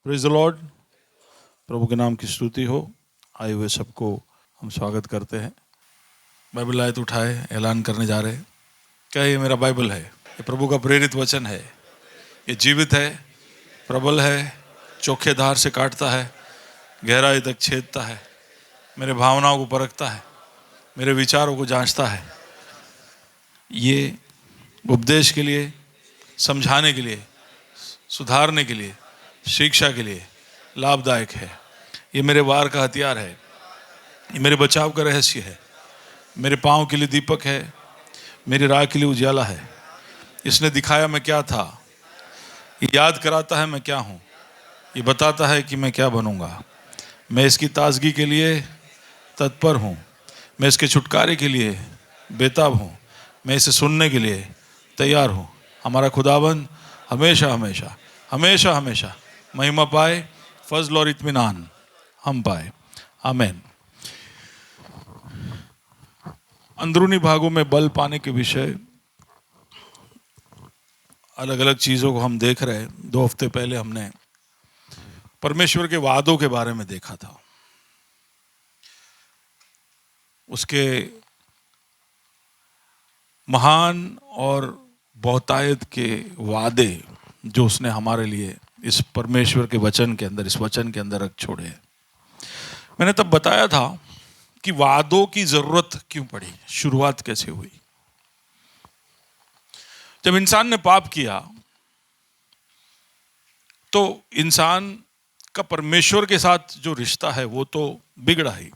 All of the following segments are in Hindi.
Praise the Lord. प्रभु के नाम की स्तुति हो। आए हुए सबको हम स्वागत करते हैं। बाइबल आयत उठाए, ऐलान करने जा रहे हैं। क्या ये मेरा बाइबल है? ये प्रभु का प्रेरित वचन है। ये जीवित है, प्रबल है, चोखे धार से काटता है, गहराई तक छेदता है, मेरे भावनाओं को परखता है, मेरे विचारों को जांचता है। ये उपदेश के लिए, समझाने के लिए, सुधारने के लिए, शिक्षा के लिए लाभदायक है। ये मेरे वार का हथियार है, ये मेरे बचाव का रहस्य है, मेरे पाँव के लिए दीपक है, मेरी राह के लिए उजाला है। इसने दिखाया मैं क्या था, ये याद कराता है मैं क्या हूँ, ये बताता है कि मैं क्या बनूंगा। मैं इसकी ताजगी के लिए तत्पर हूँ, मैं इसके छुटकारे के लिए बेताब हूँ, मैं इसे सुनने के लिए तैयार हूँ। हमारा खुदाबंद हमेशा हमेशा हमेशा हमेशा महिमा पाए, फजल और इत्मीनान हम पाए। आमीन। अंदरूनी भागों में बल पाने के विषय अलग अलग चीज़ों को हम देख रहे हैं। 2 हफ्ते पहले हमने परमेश्वर के वादों के बारे में देखा था। उसके महान और बहुतायत के वादे जो उसने हमारे लिए इस परमेश्वर के वचन के अंदर, इस वचन के अंदर रख छोड़े हैं। मैंने तब बताया था कि वादों की जरूरत क्यों पड़ी, शुरुआत कैसे हुई। जब इंसान ने पाप किया तो इंसान का परमेश्वर के साथ जो रिश्ता है वो तो बिगड़ा ही,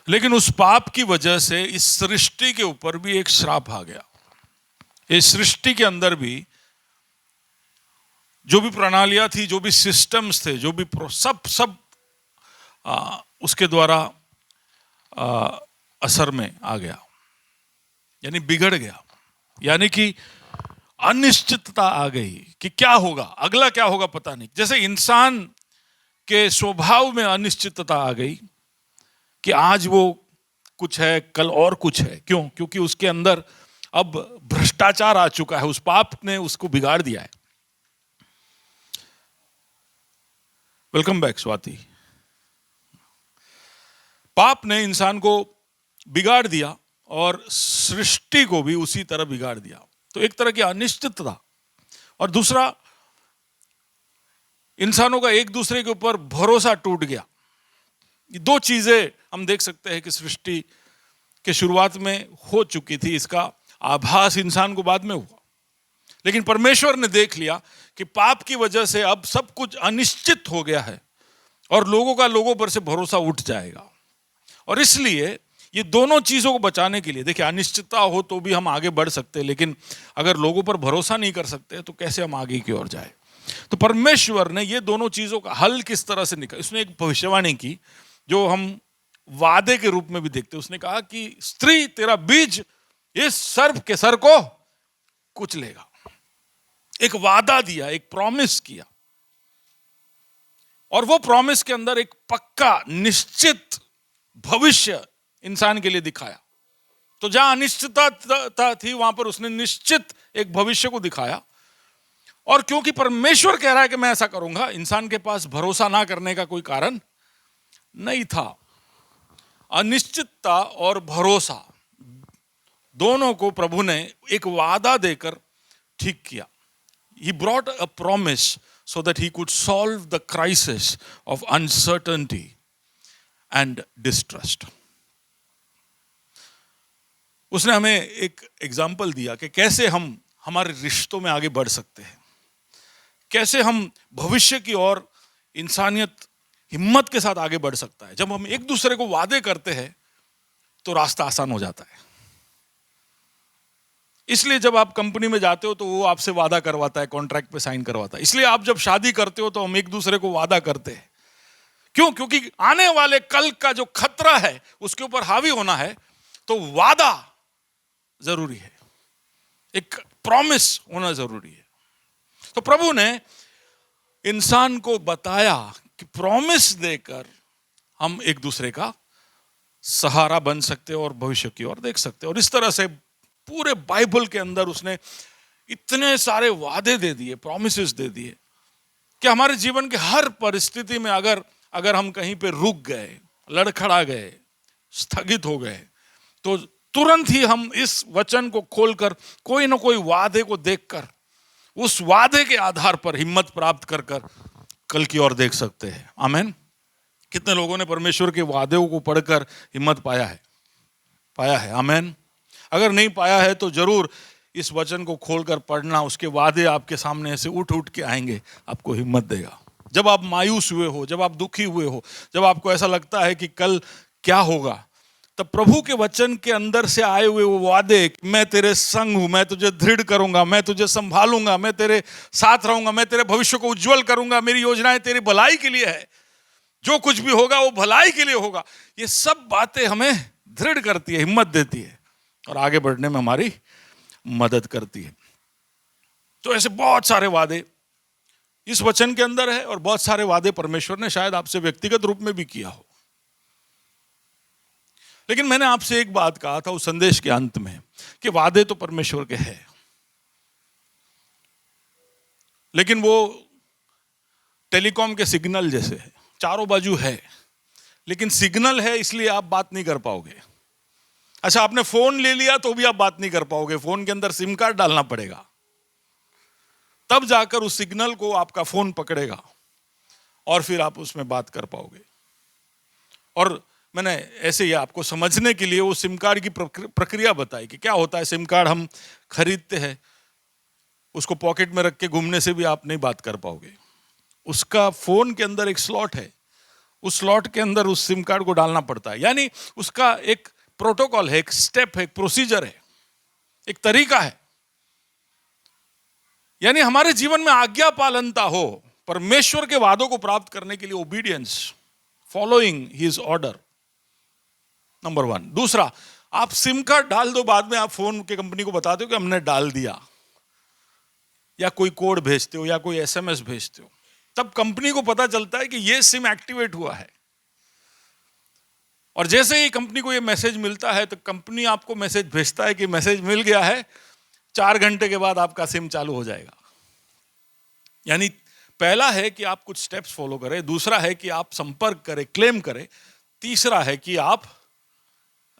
लेकिन उस पाप की वजह से इस सृष्टि के ऊपर भी एक श्राप आ गया। इस सृष्टि के अंदर भी जो भी प्रणालियां थी, जो भी सिस्टम्स थे, जो भी सब उसके द्वारा असर में आ गया, यानी बिगड़ गया। यानी कि अनिश्चितता आ गई कि क्या होगा, अगला क्या होगा पता नहीं। जैसे इंसान के स्वभाव में अनिश्चितता आ गई कि आज वो कुछ है, कल और कुछ है। क्यों? क्योंकि उसके अंदर अब भ्रष्टाचार आ चुका है। उस पाप ने उसको बिगाड़ दिया है। Welcome back Swati. पाप ने इंसान को बिगाड़ दिया और सृष्टि को भी उसी तरह बिगाड़ दिया। तो एक तरह की अनिश्चितता, और दूसरा इंसानों का एक दूसरे के ऊपर भरोसा टूट गया। ये दो चीजें हम देख सकते हैं कि सृष्टि के शुरुआत में हो चुकी थी। इसका आभास इंसान को बाद में हुआ, लेकिन परमेश्वर ने देख लिया कि पाप की वजह से अब सब कुछ अनिश्चित हो गया है और लोगों का लोगों पर से भरोसा उठ जाएगा। और इसलिए ये दोनों चीजों को बचाने के लिए, देखिए, अनिश्चितता हो तो भी हम आगे बढ़ सकते हैं, लेकिन अगर लोगों पर भरोसा नहीं कर सकते तो कैसे हम आगे की ओर जाए। तो परमेश्वर ने ये दोनों चीजों का हल किस तरह से निकाला। उसने एक भविष्यवाणी की जो हम वादे के रूप में भी देखते हैं। उसने कहा कि स्त्री, तेरा बीज इस सर्प के सर को कुचलेगा। एक वादा दिया, एक प्रॉमिस किया, और वो प्रॉमिस के अंदर एक पक्का निश्चित भविष्य इंसान के लिए दिखाया। तो जहां अनिश्चितता थी वहां पर उसने निश्चित एक भविष्य को दिखाया। और क्योंकि परमेश्वर कह रहा है कि मैं ऐसा करूंगा, इंसान के पास भरोसा ना करने का कोई कारण नहीं था। अनिश्चितता और भरोसा दोनों को प्रभु ने एक वादा देकर ठीक किया। He brought a promise so that he could solve the crisis of uncertainty and distrust. उसने हमें एक एग्जाम्पल दिया कि कैसे हम हमारे रिश्तों में आगे बढ़ सकते हैं, कैसे हम भविष्य की ओर इंसानियत हिम्मत के साथ आगे बढ़ सकता है। जब हम एक दूसरे को वादे करते हैं तो रास्ता आसान हो जाता है। इसलिए जब आप कंपनी में जाते हो तो वो आपसे वादा करवाता है, कॉन्ट्रैक्ट पे साइन करवाता है। इसलिए आप जब शादी करते हो तो हम एक दूसरे को वादा करते हैं। क्यों? क्योंकि आने वाले कल का जो खतरा है उसके ऊपर हावी होना है, तो वादा जरूरी है, एक प्रॉमिस होना जरूरी है। तो प्रभु ने इंसान को बताया कि प्रॉमिस देकर हम एक दूसरे का सहारा बन सकते हैं और भविष्य की ओर देख सकते हैं। और इस तरह से पूरे बाइबल के अंदर उसने इतने सारे वादे दे दिए, प्रॉमिसेस दे दिए कि हमारे जीवन के हर परिस्थिति में अगर हम कहीं पे रुक गए, लड़खड़ा गए, स्थगित हो गए, तो तुरंत ही हम इस वचन को खोलकर कोई ना कोई वादे को देखकर उस वादे के आधार पर हिम्मत प्राप्त कर कर कल की ओर देख सकते हैं। आमीन। कितने लोगों ने परमेश्वर के वादों को पढ़कर हिम्मत पाया है? आमीन। अगर नहीं पाया है तो जरूर इस वचन को खोलकर पढ़ना, उसके वादे आपके सामने ऐसे उठ उठ के आएंगे, आपको हिम्मत देगा। जब आप मायूस हुए हो, जब आप दुखी हुए हो, जब आपको ऐसा लगता है कि कल क्या होगा, तब प्रभु के वचन के अंदर से आए हुए वो वादे, मैं तेरे संग हूं, मैं तुझे दृढ़ करूंगा, मैं तुझे संभालूंगा, मैं तेरे साथ रहूंगा, मैं तेरे भविष्य को उज्जवल करूंगा, मेरी योजनाएं तेरी भलाई के लिए है, जो कुछ भी होगा वो भलाई के लिए होगा। ये सब बातें हमें दृढ़ करती है, हिम्मत देती है और आगे बढ़ने में हमारी मदद करती है। तो ऐसे बहुत सारे वादे इस वचन के अंदर है और बहुत सारे वादे परमेश्वर ने शायद आपसे व्यक्तिगत रूप में भी किया हो। लेकिन मैंने आपसे एक बात कहा था उस संदेश के अंत में कि वादे तो परमेश्वर के हैं, लेकिन वो टेलीकॉम के सिग्नल जैसे है, चारों बाजू है, लेकिन सिग्नल है इसलिए आप बात नहीं कर पाओगे। अच्छा, आपने फोन ले लिया तो भी आप बात नहीं कर पाओगे, फोन के अंदर सिम कार्ड डालना पड़ेगा, तब जाकर उस सिग्नल को आपका फोन पकड़ेगा और फिर आप उसमें बात कर पाओगे। और मैंने ऐसे ही आपको समझने के लिए वो सिम कार्ड की प्रक्रिया बताई कि क्या होता है। सिम कार्ड हम खरीदते हैं, उसको पॉकेट में रख के घूमने से भी आप नहीं बात कर पाओगे। उसका फोन के अंदर एक स्लॉट है, उस स्लॉट के अंदर उस सिम कार्ड को डालना पड़ता है, यानी उसका एक प्रोटोकॉल है, एक स्टेप है, एक प्रोसीजर है, एक तरीका है। यानी हमारे जीवन में आज्ञा पालनता हो, परमेश्वर के वादों को प्राप्त करने के लिए obedience, following his order, number 1। दूसरा, आप सिम कार्ड डाल दो, बाद में आप फोन के कंपनी को बताते हो कि हमने डाल दिया, या कोई कोड भेजते हो या कोई एसएमएस भेजते हो, तब कंपनी को पता चलता है कि ये सिम एक्टिवेट हुआ है। और जैसे ही कंपनी को ये मैसेज मिलता है तो कंपनी आपको मैसेज भेजता है कि मैसेज मिल गया है, 4 घंटे के बाद आपका सिम चालू हो जाएगा। यानी पहला है कि आप कुछ स्टेप्स फॉलो करें, दूसरा है कि आप संपर्क करें, क्लेम करें, तीसरा है कि आप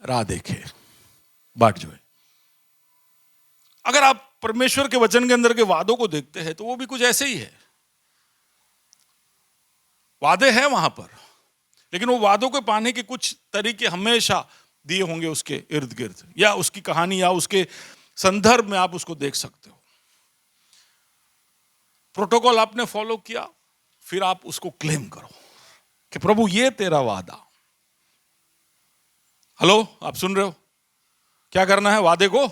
राह देखें, बाट जो है। अगर आप परमेश्वर के वचन के अंदर के वादों को देखते हैं तो वो भी कुछ ऐसे ही है। वादे हैं वहां पर, लेकिन वो वादों को पाने के कुछ तरीके हमेशा दिए होंगे उसके इर्द गिर्द, या उसकी कहानी या उसके संदर्भ में आप उसको देख सकते हो। प्रोटोकॉल आपने फॉलो किया, फिर आप उसको क्लेम करो कि प्रभु ये तेरा वादा। हेलो, आप सुन रहे हो? क्या करना है? वादे को,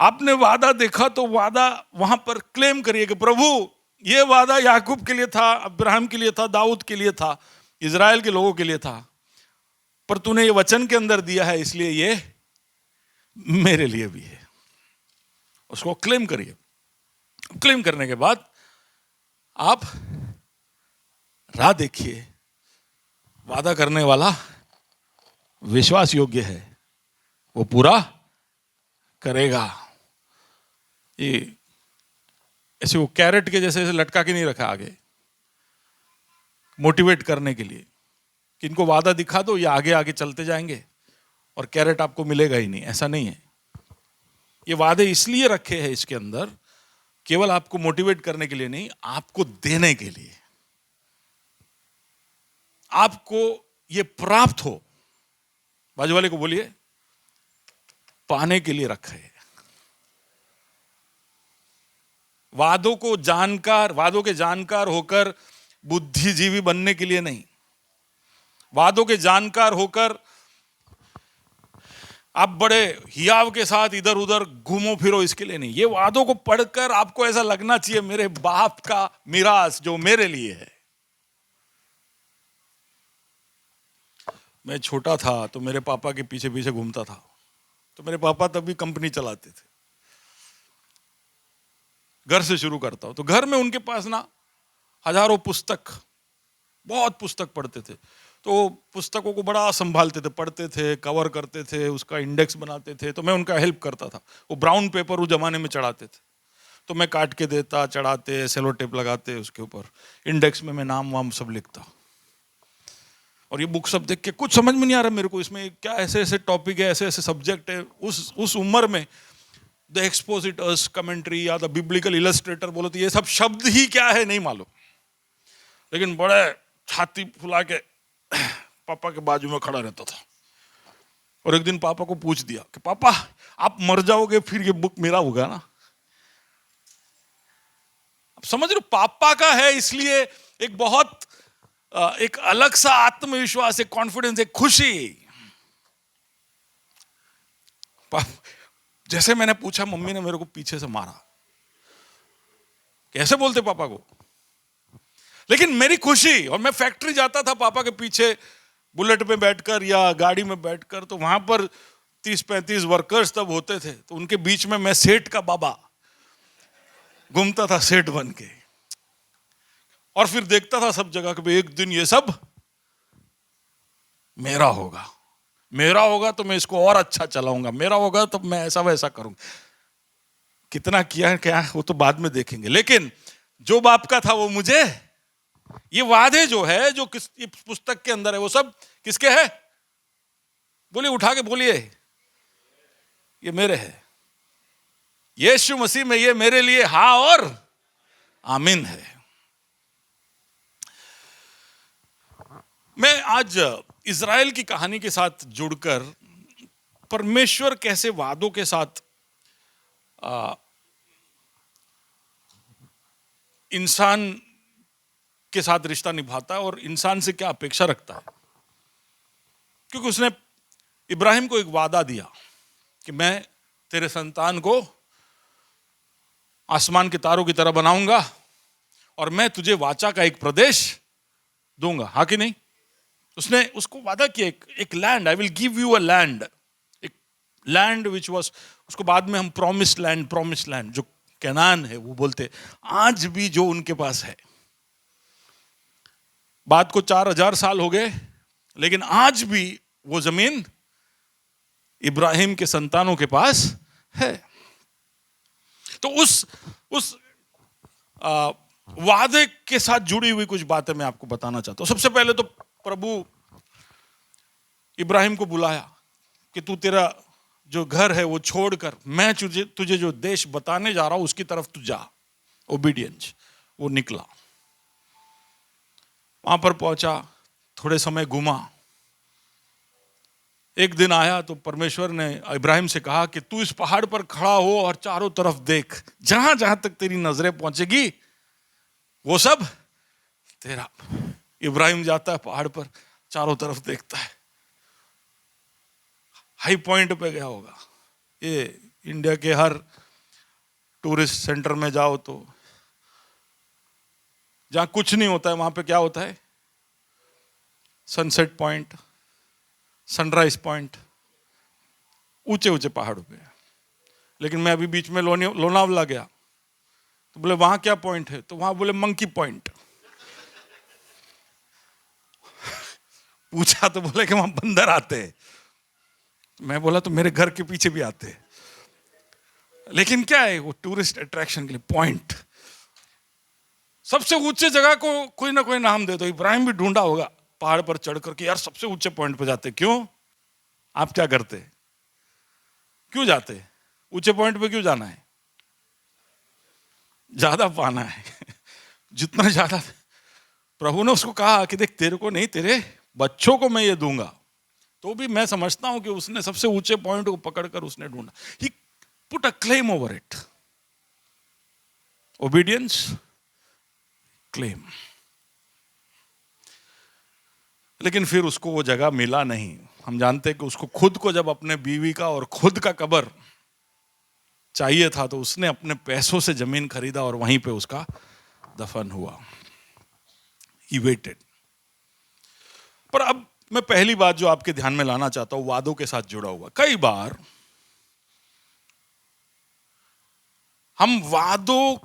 आपने वादा देखा तो वादा वहां पर क्लेम करिए कि प्रभु ये वादा याकूब के लिए था, अब्राहम के लिए था, दाऊद के लिए था, इजराइल के लोगों के लिए था, पर तूने ये वचन के अंदर दिया है, इसलिए ये मेरे लिए भी है। उसको क्लेम करिए। क्लेम करने के बाद आप राह देखिए। वादा करने वाला विश्वास योग्य है, वो पूरा करेगा। ये ऐसे वो कैरेट के जैसे लटका के नहीं रखा आगे, मोटिवेट करने के लिए कि इनको वादा दिखा दो, ये आगे आगे चलते जाएंगे और कैरेट आपको मिलेगा ही नहीं, ऐसा नहीं है। ये वादे इसलिए रखे हैं इसके अंदर, केवल आपको मोटिवेट करने के लिए नहीं, आपको देने के लिए, आपको ये प्राप्त हो। बाजू वाले को बोलिए, पाने के लिए रखा है। वादों को जानकार, वादों के जानकार होकर बुद्धिजीवी बनने के लिए नहीं, वादों के जानकार होकर आप बड़े हियाव के साथ इधर उधर घूमो फिरो, इसके लिए नहीं। ये वादों को पढ़कर आपको ऐसा लगना चाहिए मेरे बाप का मिरास जो मेरे लिए है। मैं छोटा था तो मेरे पापा के पीछे पीछे घूमता था, तो मेरे पापा तभी कंपनी चलाते थे। घर से शुरू करता हूं, तो घर में उनके पास ना हजारों पुस्तक, बहुत पुस्तक पढ़ते थे, तो पुस्तकों को बड़ा संभालते थे, पढ़ते थे, कवर करते थे, उसका इंडेक्स बनाते थे, तो मैं उनका हेल्प करता था। वो ब्राउन पेपर उस जमाने में चढ़ाते थे, तो मैं काट के देता, चढ़ाते, सेलो टेप लगाते, उसके ऊपर इंडेक्स में मैं नाम वाम सब लिखता। और ये बुक सब देख के कुछ समझ में नहीं आ रहा मेरे को, इसमें क्या ऐसे ऐसे टॉपिक है, ऐसे ऐसे सब्जेक्ट है। उस उम्र में द एक्सपोजिटर्स, कमेंट्री या द बिब्लिकल इलस्ट्रेटर बोलो तो ये सब शब्द ही क्या है नहीं मालूम, लेकिन बड़े छाती फुला के पापा के बाजू में खड़ा रहता था। और एक दिन पापा को पूछ दिया कि पापा आप मर जाओगे फिर ये बुक मेरा होगा ना। अब समझ रहे हो, पापा का है इसलिए एक बहुत एक अलग सा आत्मविश्वास, एक कॉन्फिडेंस, एक खुशी। जैसे मैंने पूछा, मम्मी ने मेरे को पीछे से मारा, कैसे बोलते पापा को। लेकिन मेरी खुशी, और मैं फैक्ट्री जाता था पापा के पीछे बुलेट में बैठकर या गाड़ी में बैठकर, तो वहां पर 30-35 वर्कर्स तब होते थे, तो उनके बीच में मैं सेठ का बाबा घूमता था सेठ बन के। और फिर देखता था सब जगह कि एक दिन ये सब मेरा होगा, मेरा होगा तो मैं इसको और अच्छा चलाऊंगा, मेरा होगा तो मैं ऐसा वैसा करूंगा। कितना किया क्या वो तो बाद में देखेंगे, लेकिन जो बाप का था वो मुझे, ये वादे जो है जो किस पुस्तक के अंदर है वो सब किसके है? बोलिए, उठा के बोलिए, ये मेरे है। यीशु मसीह में ये मेरे लिए हाँ और आमीन है। मैं आज इज़राइल की कहानी के साथ जुड़कर परमेश्वर कैसे वादों के साथ इंसान के साथ रिश्ता निभाता है और इंसान से क्या अपेक्षा रखता है, क्योंकि उसने इब्राहिम को एक वादा दिया कि मैं तेरे संतान को आसमान के तारों की तरह बनाऊंगा और मैं तुझे वाचा का एक प्रदेश दूंगा, हाँ कि नहीं? उसने उसको वादा किया एक land, I will give you a land, एक लैंड विच वाज, उसको बाद में हम प्रॉमिस्ड लैंड जो कैनान है वो बोलते, आज भी जो उनके पास है। बात को 4000 साल हो गए, लेकिन आज भी वो जमीन इब्राहिम के संतानों के पास है। तो उस वादे के साथ जुड़ी हुई कुछ बातें मैं आपको बताना चाहता हूं। सबसे पहले तो प्रभु इब्राहिम को बुलाया कि तू तेरा जो घर है वो छोड़कर मैं तुझे जो देश बताने जा रहा हूं उसकी तरफ तू जा। ओबीडियंस। वो निकला, वहां पर पहुंचा, थोड़े समय घूमा। एक दिन आया तो परमेश्वर ने इब्राहिम से कहा कि तू इस पहाड़ पर खड़ा हो और चारों तरफ देख, जहां जहां तक तेरी नजरें पहुंचेगी वो सब तेरा। इब्राहिम जाता है पहाड़ पर, चारों तरफ देखता है, हाई पॉइंट पे गया होगा। ये इंडिया के हर टूरिस्ट सेंटर में जाओ तो जहां कुछ नहीं होता है वहां पे क्या होता है? सनसेट पॉइंट, सनराइज पॉइंट, ऊंचे ऊंचे पहाड़ों पे। लेकिन मैं अभी बीच में लोनावला गया तो बोले वहां क्या पॉइंट है? तो वहां बोले मंकी पॉइंट। पूछा तो बोले कि वहां बंदर आते हैं। मैं बोला तो मेरे घर के पीछे भी आते हैं। लेकिन क्या है वो टूरिस्ट अट्रैक्शन के लिए पॉइंट। सबसे ऊंचे जगह को कोई ना कोई नाम दे दो। इब्राहिम भी ढूंढा होगा पहाड़ पर चढ़कर कि यार सबसे ऊंचे पॉइंट पर जाते। क्यों? आप क्या करते? क्यों जाते? ऊंचे पॉइंट पे क्यों जाना है? ज्यादा पाना है। जितना ज्यादा। प्रभु ने उसको कहा कि देख तेरे को नहीं, तेरे बच्चों को मैं ये दूंगा। तो भी मैं समझता हूं कि उसने सबसे ऊंचे पॉइंट को पकड़कर उसने ढूंढा। He put a claim over it. Obedience, claim. लेकिन फिर उसको वो जगह मिला नहीं। हम जानते हैं कि उसको खुद को जब अपने बीवी का और खुद का कब्र चाहिए था तो उसने अपने पैसों से जमीन खरीदा और वहीं पे उसका दफन हुआ। He waited। पर अब मैं पहली बात जो आपके ध्यान में लाना चाहता हूं वादों के साथ जुड़ा हुआ। कई बार हम वादों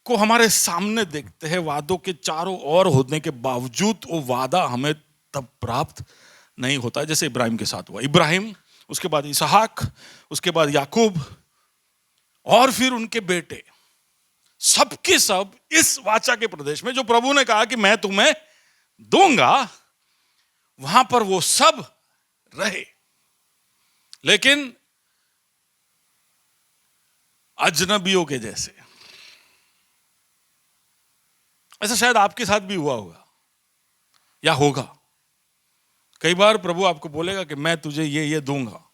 को हमारे सामने देखते हैं, वादों के चारों ओर होने के बावजूद वो वादा हमें तब प्राप्त नहीं होता है जैसे इब्राहिम के साथ हुआ। इब्राहिम, उसके बाद इसहाक, उसके बाद याकूब और फिर उनके बेटे। सबके सब इस वाचा के प्रदेश में जो प्रभु ने कहा कि मैं तुम्हें दूंगा, वहां पर वो सब रहे। लेकिन अजनबियों के जैसे। ऐसा शायद आपके साथ भी हुआ होगा या होगा। कई बार प्रभु आपको बोलेगा कि मैं तुझे ये दूंगा,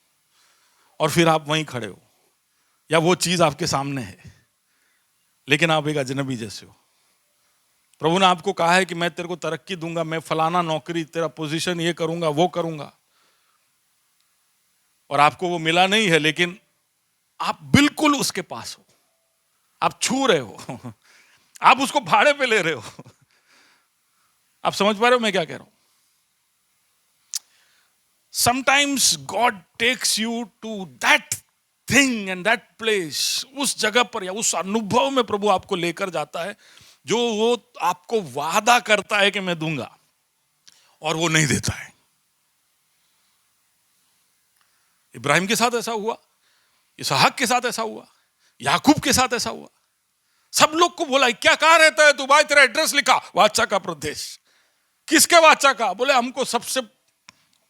और फिर आप वहीं खड़े हो, या वो चीज आपके सामने है लेकिन आप एक अजनबी जैसे हो। प्रभु ने आपको कहा है कि मैं तेरे को तरक्की दूंगा, मैं फलाना नौकरी, तेरा पोजीशन ये करूंगा, वो करूंगा, और आपको वो मिला नहीं है, लेकिन आप बिल्कुल उसके पास हो, आप छू रहे हो, आप उसको भाड़े पे ले रहे हो। आप समझ पा रहे हो मैं क्या कह रहा हूं? Sometimes God takes you to that thing and that place, उस जगह पर या उस अनुभव में प्रभु आपको लेकर जाता है जो वो आपको वादा करता है कि मैं दूंगा, और वो नहीं देता है। इब्राहिम के साथ ऐसा हुआ, इसहाक के साथ ऐसा हुआ, याकूब के साथ ऐसा हुआ। सब लोग को बोला क्या कहाँ रहता है तू भाई, तेरा एड्रेस लिखा, वाचा का प्रदेश। किसके वाचा का? बोले हमको सबसे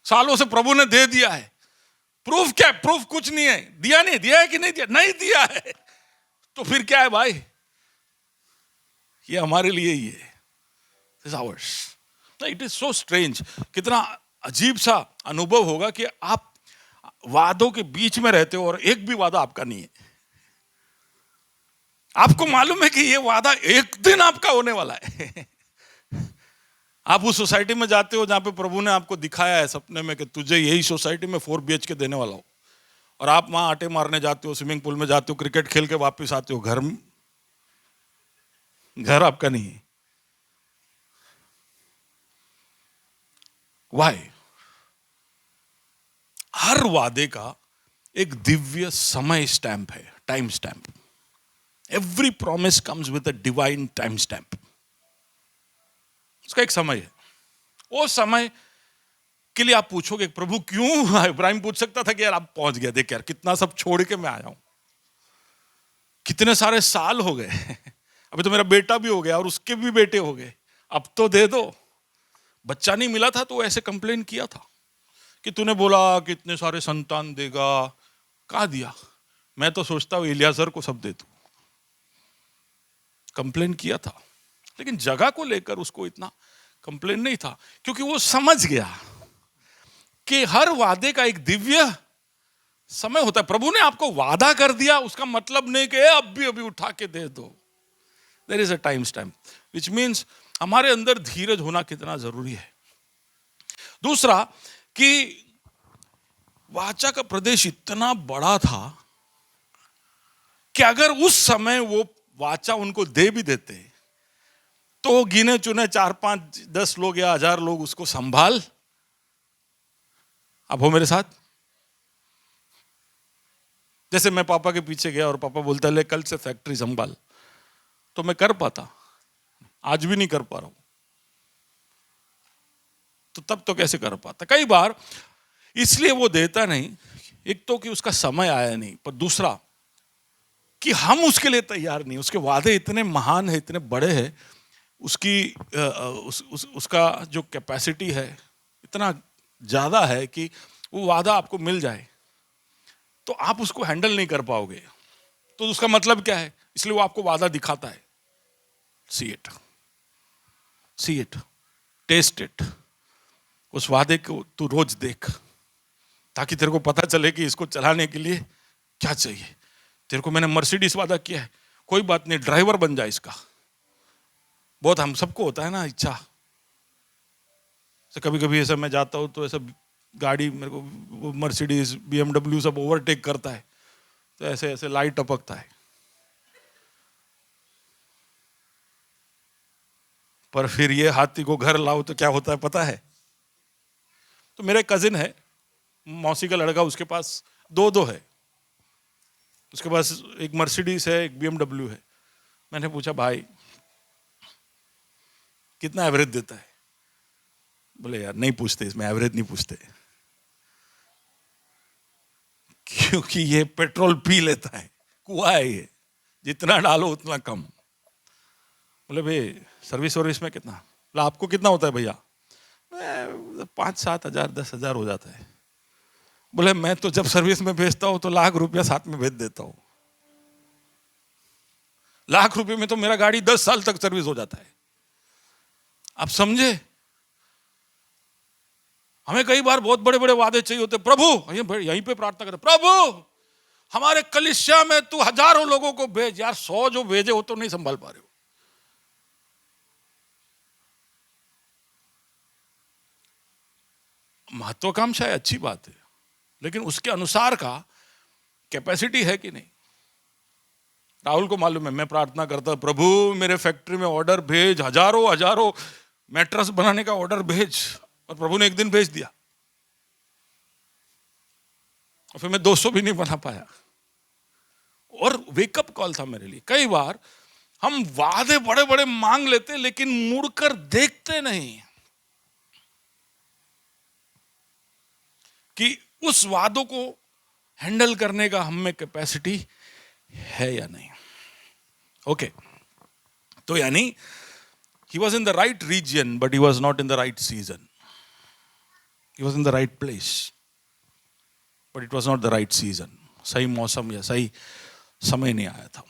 सालों से प्रभु ने दे दिया है। प्रूफ क्या? प्रूफ कुछ नहीं है। दिया नहीं, दिया है कि नहीं दिया? नहीं दिया है। तो फिर क्या है भाई? ये हमारे लिए ही है, इट इज सो स्ट्रेंज। कितना अजीब सा अनुभव होगा कि आप वादों के बीच में रहते हो और एक भी वादा आपका नहीं है। आपको मालूम है कि ये वादा एक दिन आपका होने वाला है। आप उस सोसाइटी में जाते हो जहां पे प्रभु ने आपको दिखाया है सपने में कि तुझे यही सोसाइटी में 4 BHK देने वाला हो, और आप वहां आटे मारने जाते हो, स्विमिंग पूल में जाते हो, क्रिकेट खेल के वापस आते हो, घर आपका नहीं है। वाई? हर वादे का एक दिव्य समय स्टैंप है, time stamp. Every promise comes with a divine time stamp. उसका एक समय है। वो समय के लिए आप पूछोगे प्रभु क्यों? इब्राहिम पूछ सकता था कि यार आप पहुंच गया, देख यार कितना सब छोड़ के मैं आया हूं, कितने सारे साल हो गए, अभी तो मेरा बेटा भी हो गया और उसके भी बेटे हो गए, अब तो दे दो। बच्चा नहीं मिला था तो ऐसे कंप्लेन किया था कि तूने बोला कि इतने सारे संतान देगा, कहाँ दिया? मैं तो सोचता हूं इलियाजर को सब दे दूं। कंप्लेन किया था, लेकिन जगह को लेकर उसको इतना कंप्लेन नहीं था, क्योंकि वो समझ गया कि हर वादे का एक दिव्य समय होता है। प्रभु ने आपको वादा कर दिया उसका मतलब नहीं कि अभी अभी उठा के दे दो। There is a time stamp, which means हमारे अंदर धीरज होना कितना जरूरी है। दूसरा कि वाचा का प्रदेश इतना बड़ा था कि अगर उस समय वो वाचा उनको दे भी देते तो गिने चुने 4, 5, 10 लोग या 1000 लोग उसको संभाल। अब हो मेरे साथ? जैसे मैं पापा के पीछे गया और पापा बोलता ले कल से फैक्ट्री संभाल, तो मैं कर पाता? आज भी नहीं कर पा रहा हूं। तो तब तो कैसे कर पाता? कई बार इसलिए वो देता नहीं, एक तो कि उसका समय आया नहीं, पर दूसरा कि हम उसके लिए तैयार नहीं। उसके वादे इतने महान है, इतने बड़े हैं, उसका जो कैपेसिटी है इतना ज्यादा है कि वो वादा आपको मिल जाए तो आप उसको हैंडल नहीं कर पाओगे। तो उसका मतलब क्या है? इसलिए वो आपको वादा दिखाता है। See it, taste it. उस वादे को तू रोज देख, ताकि तेरे को पता चले कि इसको चलाने के लिए क्या चाहिए। तेरे को मैंने मर्सिडीज वादा किया है, कोई बात नहीं, ड्राइवर बन जाए इसका। बहुत हम सबको होता है ना इच्छा। कभी कभी ऐसा मैं जाता हूँ तो ऐसा गाड़ी मेरे को मर्सिडीज BMW सब ओवरटेक करता है, तो ऐसे ऐसे लाइट टपकता है। पर फिर ये हाथी को घर लाओ तो क्या होता है पता है? तो मेरे कजिन है, मौसी का लड़का, उसके पास दो है। उसके पास एक मर्सिडीज है, एक BMW है। मैंने पूछा भाई कितना एवरेज देता है? बोले यार नहीं पूछते, इसमें एवरेज नहीं पूछते, क्योंकि ये पेट्रोल पी लेता है, कुआं है ये, जितना डालो उतना कम। बोले भाई सर्विस में कितना? बोला आपको कितना होता है भैया? 5-7 हज़ार 10 हज़ार हो जाता है। बोले मैं तो जब सर्विस में भेजता हूं तो ₹1,00,000 साथ में भेज देता हूं। ₹1,00,000 में तो मेरा गाड़ी 10 साल तक सर्विस हो जाता है। आप समझे? हमें कई बार बहुत बड़े बड़े वादे चाहिए होते, प्रभु यहीं पे प्रार्थना करते, प्रभु हमारे कलीसिया में तू हजारों लोगों को भेज। यार 100 जो भेजे हो तो नहीं संभाल पा रहे हो। महत्वाकांक्षा है, अच्छी बात है, लेकिन उसके अनुसार का कैपेसिटी है कि नहीं? राहुल को मालूम है, मैं प्रार्थना करता प्रभु मेरे फैक्ट्री में ऑर्डर भेज, हजारों हजारों मैट्रेस बनाने का ऑर्डर भेज, और प्रभु ने एक दिन भेज दिया और फिर मैं 200 भी नहीं बना पाया। और वेकअप कॉल था मेरे लिए। कई बार हम वादे बड़े बड़े मांग लेते लेकिन मुड़कर देखते नहीं कि उस वादों को हैंडल करने का हम में कैपेसिटी है या नहीं। ओके, तो यानी he was in the right region but he was not in the right season. He was in the right place but it was not the right season. सही मौसम या सही समय नहीं आया था।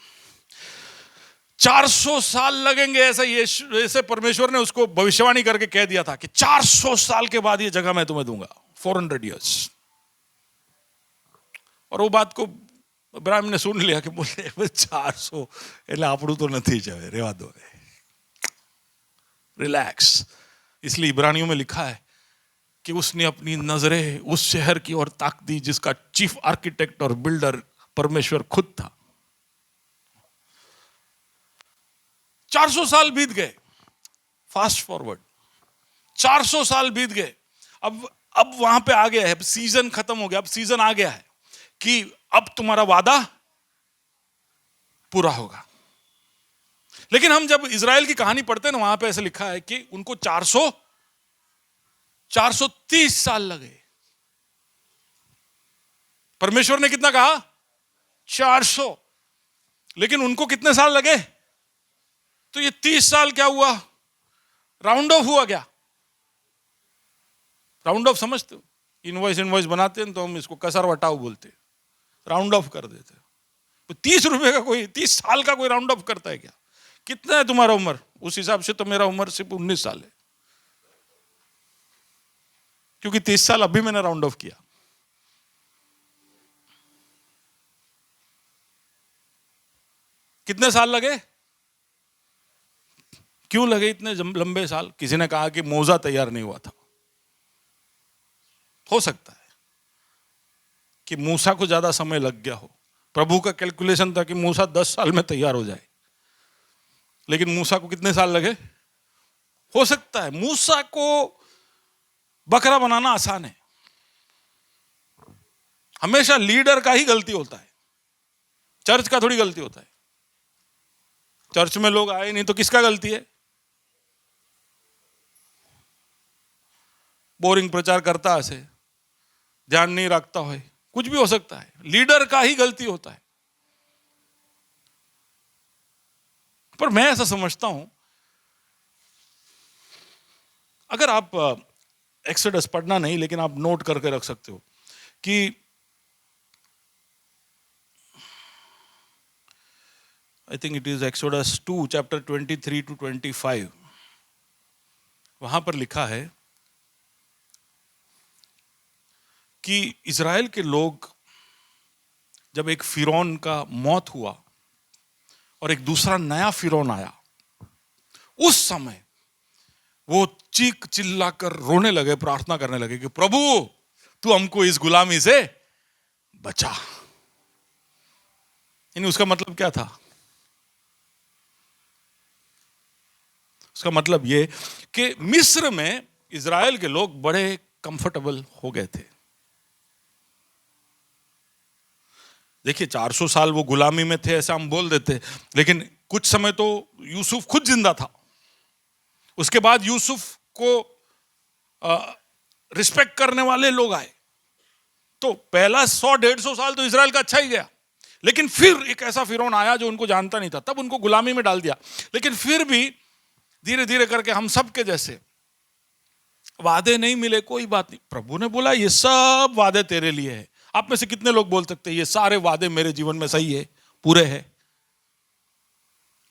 400 साल लगेंगे, ऐसे परमेश्वर ने उसको भविष्यवाणी करके कह दिया था कि 400 साल के बाद ये जगह मैं तुम्हें दूंगा, 400 years। और वो बात को इब्राहिम ने सुन लिया कि बोले 400 એટલે આપણું તો નથી જ, હવે રહેવા દો, रिलैक्स। इसलिए इब्रानियों में लिखा है कि उसने अपनी नजरें उस शहर की ओर ताक दी जिसका चीफ आर्किटेक्ट और बिल्डर परमेश्वर खुद था। 400 साल बीत गए, फास्ट फॉरवर्ड 400 साल बीत गए। अब वहां पे आ गया है, सीजन खत्म हो गया, अब सीजन आ गया है कि अब तुम्हारा वादा पूरा होगा। लेकिन हम जब इजराइल की कहानी पढ़ते हैं ना, वहां पे ऐसे लिखा है कि उनको 430 साल लगे। परमेश्वर ने कितना कहा? 400, लेकिन उनको कितने साल लगे? तो ये 30 साल क्या हुआ? राउंड ऑफ हुआ क्या? राउंड ऑफ समझते हो? इनवॉइस बनाते हैं तो हम इसको कसर वटाव बोलते हैं, राउंड ऑफ कर देते हैं। तो 30 रुपए का कोई 30 साल का कोई राउंड ऑफ करता है क्या? कितना है तुम्हारा उम्र? उस हिसाब से तो मेरा उम्र सिर्फ 19 साल है, क्योंकि 30 साल अभी मैंने राउंड ऑफ किया। कितने साल लगे? क्यों लगे इतने लंबे साल? किसी ने कहा कि मोजा तैयार नहीं हुआ था। हो सकता है कि मूसा को ज्यादा समय लग गया हो। प्रभु का कैलकुलेशन था कि मूसा 10 साल में तैयार हो जाए, लेकिन मूसा को कितने साल लगे? हो सकता है मूसा को बकरा बनाना आसान है। हमेशा लीडर का ही गलती होता है, चर्च का थोड़ी गलती होता है। चर्च में लोग आए नहीं तो किसका गलती है? बोरिंग प्रचार करता है, ध्यान नहीं रखता है, कुछ भी हो सकता है। लीडर का ही गलती होता है। पर मैं ऐसा समझता हूं, अगर आप एक्सोडस पढ़ना नहीं, लेकिन आप नोट करके रख सकते हो कि I think it is exodus 2 chapter 23 to 25। वहां पर लिखा है कि इजराइल के लोग जब एक फिरौन का मौत हुआ और एक दूसरा नया फिरौन आया, उस समय वो चीख चिल्लाकर रोने लगे, प्रार्थना करने लगे कि प्रभु तू हमको इस गुलामी से बचा। यानी उसका मतलब क्या था? उसका मतलब ये कि मिस्र में इजराइल के लोग बड़े कंफर्टेबल हो गए थे। देखिए 400 साल वो गुलामी में थे ऐसा हम बोल देते, लेकिन कुछ समय तो यूसुफ खुद जिंदा था। उसके बाद यूसुफ को रिस्पेक्ट करने वाले लोग आए, तो पहला 100-150 साल तो इजराइल का अच्छा ही गया। लेकिन फिर एक ऐसा फिरौन आया जो उनको जानता नहीं था, तब उनको गुलामी में डाल दिया। लेकिन फिर भी धीरे धीरे करके हम सब के जैसे वादे नहीं मिले, कोई बात नहीं, प्रभु ने बोला ये सब वादे तेरे लिए है। आप में से कितने लोग बोल सकते हैं ये सारे वादे मेरे जीवन में सही है, पूरे है?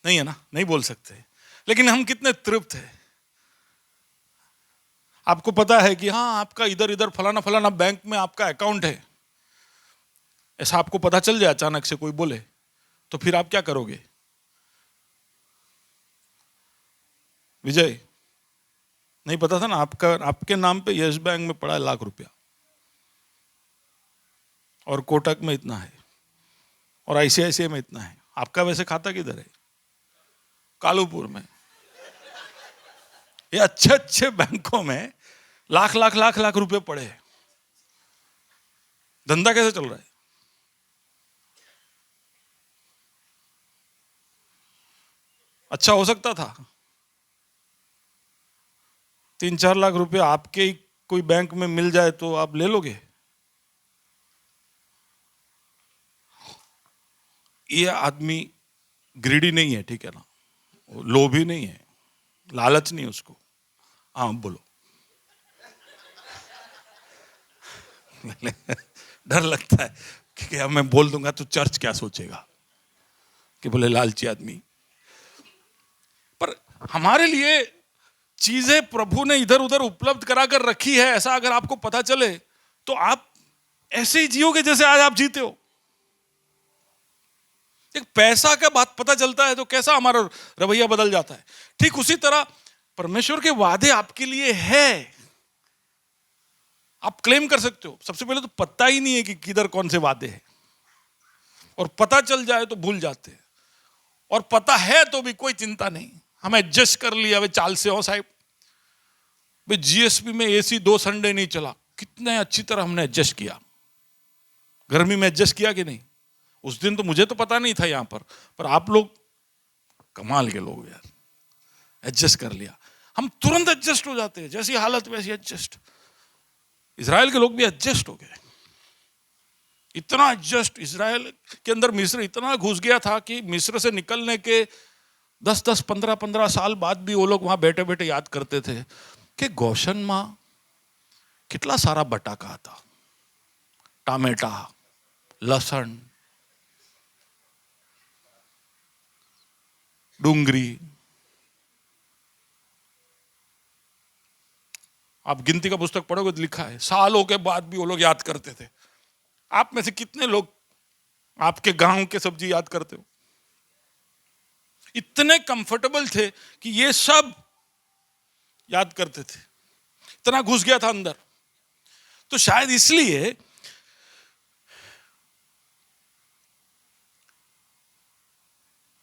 नहीं है ना, नहीं बोल सकते। लेकिन हम कितने तृप्त है। आपको पता है कि हाँ आपका इधर इधर फलाना फलाना बैंक में आपका अकाउंट है, ऐसा आपको पता चल जाए, अचानक से कोई बोले, तो फिर आप क्या करोगे? विजय, नहीं पता था ना आपका, आपके नाम पे यस बैंक में पड़ा है लाख रुपया, और कोटक में इतना है, और आईसीआईसीआई में इतना है। आपका वैसे खाता किधर है? कालूपुर में। ये अच्छे अच्छे बैंकों में लाख लाख लाख लाख रुपए पड़े हैं। धंधा कैसे चल रहा है? अच्छा हो सकता था। 3-4 लाख रुपए आपके ही कोई बैंक में मिल जाए तो आप ले लोगे? ये आदमी ग्रीडी नहीं है, ठीक है ना, लोभी नहीं है, लालच नहीं उसको। हाँ बोलो। डर लगता है कि अब मैं बोल दूंगा तो चर्च क्या सोचेगा कि बोले लालची आदमी। पर हमारे लिए चीजें प्रभु ने इधर उधर उपलब्ध कराकर रखी है, ऐसा अगर आपको पता चले तो आप ऐसे ही जियोगे जैसे आज आप जीते हो। एक पैसा का बात पता चलता है तो कैसा हमारा रवैया बदल जाता है। ठीक उसी तरह परमेश्वर के वादे आपके लिए है, आप क्लेम कर सकते हो। सबसे पहले तो पता ही नहीं है कि किधर कौन से वादे हैं, और पता चल जाए तो भूल जाते हैं, और पता है तो भी कोई चिंता नहीं, हम एडजस्ट कर लिया। वे चाल से हो साहब, वे जीएसपी में एसी 2 संडे नहीं चला, कितने अच्छी तरह हमने एडजस्ट किया। गर्मी में एडजस्ट किया कि नहीं? उस दिन तो मुझे तो पता नहीं था यहां पर आप लोग कमाल के लोग यार, एडजस्ट कर लिया। हम तुरंत एडजस्ट हो जाते हैं, जैसी हालत वैसी एडजस्ट। इजराइल के लोग भी एडजस्ट हो गए, इतना एडजस्ट। इजराइल के अंदर मिस्र इतना घुस गया था कि मिस्र से निकलने के 10-10, 15-15 साल बाद भी वो लोग वहां बैठे बैठे याद करते थे कि गोशन मां कितना सारा बटाका था, टामेटा, लसन, डूंगरी। आप गिनती का पुस्तक पढ़ोगे तो लिखा है, सालों के बाद भी वो लोग याद करते थे। आप में से कितने लोग आपके गांव के सब्जी याद करते हो? इतने कंफर्टेबल थे कि ये सब याद करते थे, इतना घुस गया था अंदर। तो शायद इसलिए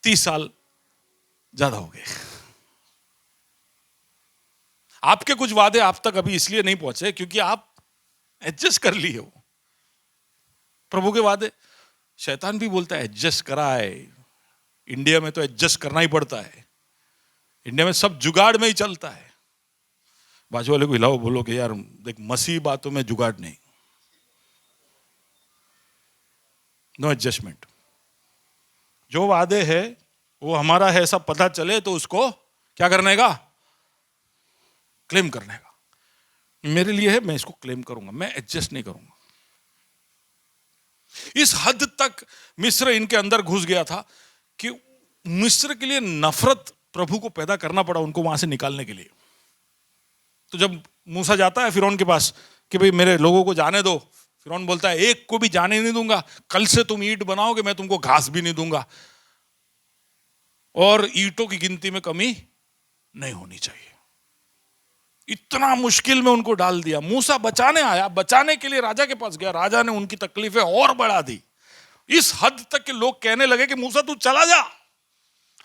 30 साल ज्यादा हो गए। आपके कुछ वादे आप तक अभी इसलिए नहीं पहुंचे क्योंकि आप एडजस्ट कर लिए हो। प्रभु के वादे, शैतान भी बोलता है एडजस्ट कराए। इंडिया में तो एडजस्ट करना ही पड़ता है, इंडिया में सब जुगाड़ में ही चलता है। बाजू वाले को हिलाओ, बोलो कि यार देख, मसीह बातों में जुगाड़ नहीं, नो एडजस्टमेंट। जो वादे है वो हमारा है, सब पता चले तो उसको क्या करने का? क्लेम करने का। मेरे लिए है, मैं इसको क्लेम करूंगा, मैं एडजस्ट नहीं करूंगा। इस हद तक मिस्र इनके अंदर घुस गया था कि मिस्र के लिए नफरत प्रभु को पैदा करना पड़ा उनको वहां से निकालने के लिए। तो जब मूसा जाता है फिरौन के पास कि भाई मेरे लोगों को जाने दो, फिरौन बोलता है एक को भी जाने नहीं दूंगा, कल से तुम ईंट बनाओगे, मैं तुमको घास भी नहीं दूंगा, और ईंटों की गिनती में कमी नहीं होनी चाहिए। इतना मुश्किल में उनको डाल दिया। मूसा बचाने आया, बचाने के लिए राजा के पास गया, राजा ने उनकी तकलीफें और बढ़ा दी। इस हद तक के लोग कहने लगे कि मूसा तू चला जा,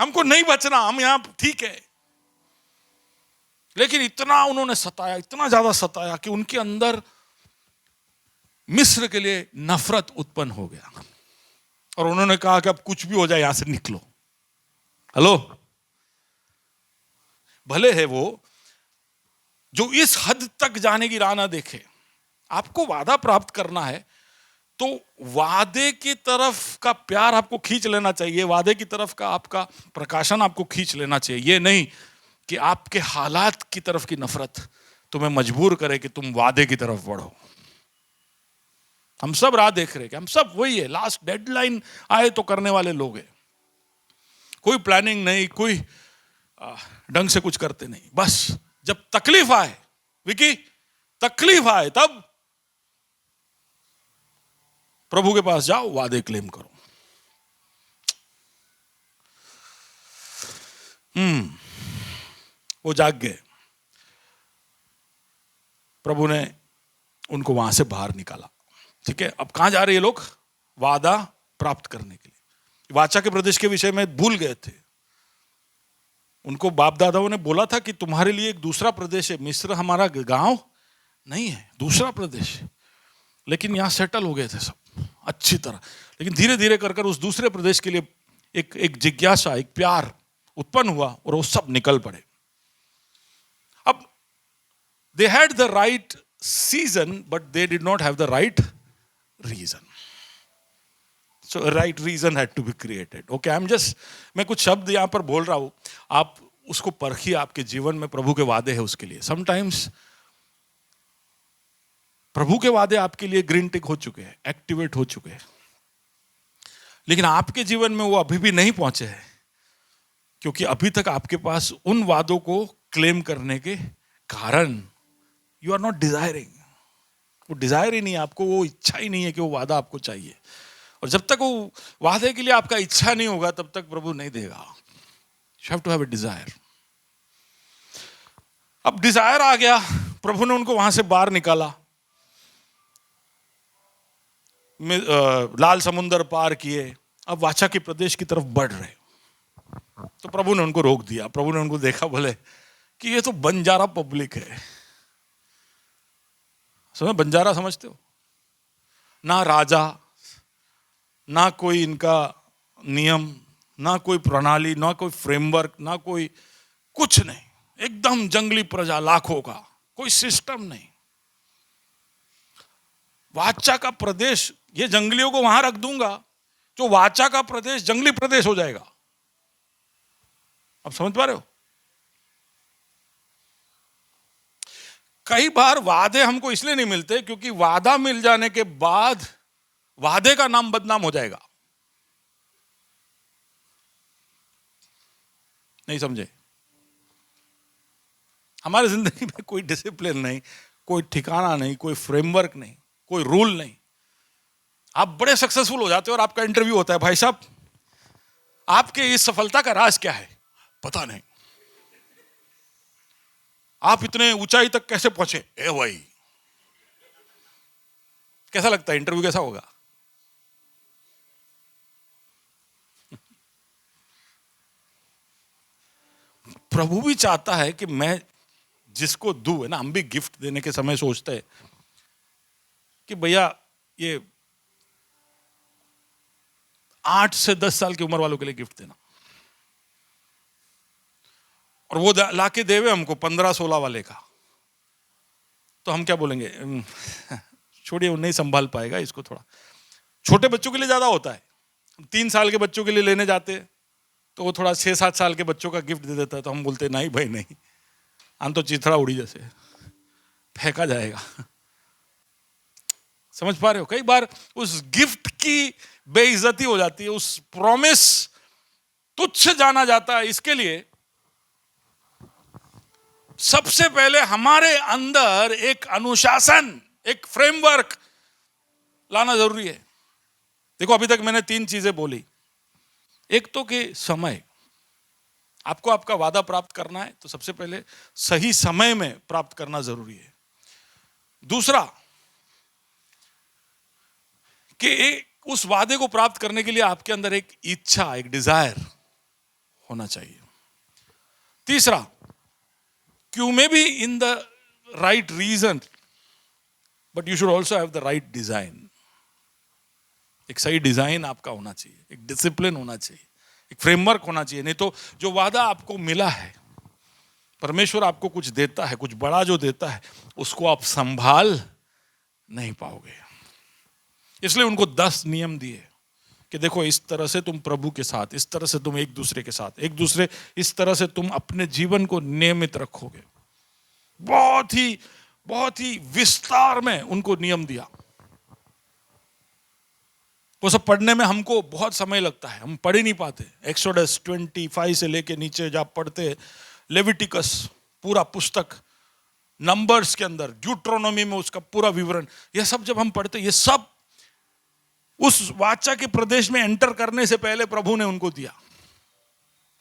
हमको नहीं बचना, हम यहां ठीक है। लेकिन इतना उन्होंने सताया, इतना ज्यादा सताया कि उनके अंदर मिस्र के लिए नफरत उत्पन्न हो गया, और उन्होंने कहा कि अब कुछ भी हो जाए यहां से निकलो। हेलो, भले है वो जो इस हद तक जाने की राह ना देखे। आपको वादा प्राप्त करना है तो वादे की तरफ का प्यार आपको खींच लेना चाहिए, वादे की तरफ का आपका प्रकाशन आपको खींच लेना चाहिए। ये नहीं कि आपके हालात की तरफ की नफरत तुम्हें मजबूर करे कि तुम वादे की तरफ बढ़ो। हम सब राह देख रहे हैं कि हम सब वही है, लास्ट डेडलाइन आए तो करने वाले लोग हैं। कोई प्लानिंग नहीं, कोई ढंग से कुछ करते नहीं। बस जब तकलीफ आए, विकी तकलीफ आए, तब प्रभु के पास जाओ, वादे क्लेम करो। वो जाग गए। प्रभु ने उनको वहां से बाहर निकाला। ठीक है, अब कहां जा रहे ये लोग? वादा प्राप्त करने के लिए। वाचा के प्रदेश के विषय में भूल गए थे। उनको बाप दादाओं ने बोला था कि तुम्हारे लिए एक दूसरा प्रदेश है, मिस्र हमारा गांव नहीं है, दूसरा प्रदेश। लेकिन यहां सेटल हो गए थे सब अच्छी तरह। लेकिन धीरे धीरे कर उस दूसरे प्रदेश के लिए एक जिज्ञासा, एक प्यार उत्पन्न हुआ और वो सब निकल पड़े। अब they had the right season but they did not have the right reason. So a right reason had to be created. Okay, मैं कुछ शब्द यहां पर बोल रहा हूं, आप उसको परखिए। आपके जीवन में प्रभु के वादे हैं उसके लिए। समटाइम्स प्रभु के वादे आपके लिए ग्रीन टिक हो चुके हैं, एक्टिवेट हो चुके हैं, लेकिन आपके जीवन में वो अभी भी नहीं पहुंचे हैं, क्योंकि अभी तक आपके पास उन वादों को क्लेम करने के कारण यू आर नॉट डिजायरिंग। वो डिजायर ही नहीं है आपको, वो इच्छा ही नहीं है कि वो वादा आपको चाहिए। और जब तक वो वादे के लिए आपका इच्छा नहीं होगा, तब तक प्रभु नहीं देगा। You have to have a desire. अब डिजायर आ गया, प्रभु ने उनको वहां से बाहर निकाला, लाल समुंदर पार किए, अब वाचा के प्रदेश की तरफ बढ़ रहे। तो प्रभु ने उनको रोक दिया। प्रभु ने उनको देखा, बोले कि ये तो बंजारा पब्लिक है। बंजारा समझते हो? ना राजा, ना कोई इनका नियम, ना कोई प्रणाली, ना कोई फ्रेमवर्क, ना कोई कुछ नहीं। एकदम जंगली प्रजा, लाखों का, कोई सिस्टम नहीं। वाचा का प्रदेश, ये जंगलियों को वहां रख दूंगा, जो वाचा का प्रदेश जंगली प्रदेश हो जाएगा। अब समझ पा रहे हो? कई बार वादे हमको इसलिए नहीं मिलते क्योंकि वादा मिल जाने के बाद वादे का नाम बदनाम हो जाएगा। नहीं समझे? हमारी जिंदगी में कोई डिसिप्लिन नहीं, कोई ठिकाना नहीं, कोई फ्रेमवर्क नहीं, कोई रूल नहीं। आप बड़े सक्सेसफुल हो जाते हो और आपका इंटरव्यू होता है, भाई साहब आपके इस सफलता का राज क्या है? पता नहीं। आप इतने ऊंचाई तक कैसे पहुंचे? ए भाई, कैसा लगता है? इंटरव्यू कैसा होगा? प्रभु भी चाहता है कि मैं जिसको दूं, है ना, हम भी गिफ्ट देने के समय सोचते हैं कि भैया ये 8 से 10 साल की उम्र वालों के लिए गिफ्ट देना, और वो लाके देवे हमको 15-16 वाले का, तो हम क्या बोलेंगे? छोड़िए, वो नहीं संभाल पाएगा इसको। थोड़ा छोटे बच्चों के लिए ज्यादा होता है। 3 साल के बच्चों के लिए लेने जाते हैं तो वो थोड़ा 6-7 साल के बच्चों का गिफ्ट दे देता है, तो हम बोलते नहीं भाई नहीं, हम तो चिथड़ा उड़ी जैसे फेंका जाएगा। समझ पा रहे हो? कई बार उस गिफ्ट की बेइज्जती हो जाती है, उस प्रॉमिस तुच्छ जाना जाता है। इसके लिए सबसे पहले हमारे अंदर एक अनुशासन, एक फ्रेमवर्क लाना जरूरी है। देखो, अभी तक मैंने 3 चीजें बोली। एक तो कि समय, आपको आपका वादा प्राप्त करना है तो सबसे पहले सही समय में प्राप्त करना जरूरी है। दूसरा कि उस वादे को प्राप्त करने के लिए आपके अंदर एक इच्छा, एक डिजायर होना चाहिए। तीसरा, you may be in the right reason but you should also have the right design. एक सही डिजाइन आपका होना चाहिए, एक डिसिप्लिन होना चाहिए, एक फ्रेमवर्क होना चाहिए। नहीं तो जो वादा आपको मिला है, परमेश्वर आपको कुछ देता है, कुछ बड़ा जो देता है, उसको आप संभाल नहीं पाओगे। इसलिए उनको 10 नियम दिए कि देखो इस तरह से तुम प्रभु के साथ, इस तरह से तुम एक दूसरे के साथ, इस तरह से तुम अपने जीवन को नियमित रखोगे। बहुत ही विस्तार में उनको नियम दिया। वो सब पढ़ने में हमको बहुत समय लगता है, हम पढ़ ही नहीं पाते। एक्सोडस 25 से लेके नीचे जब पढ़ते, लेविटिकस पूरा पुस्तक, नंबर्स के अंदर, ड्यूट्रोनोमी में उसका पूरा विवरण, ये सब जब हम पढ़ते, ये सब उस वाचा के प्रदेश में एंटर करने से पहले प्रभु ने उनको दिया।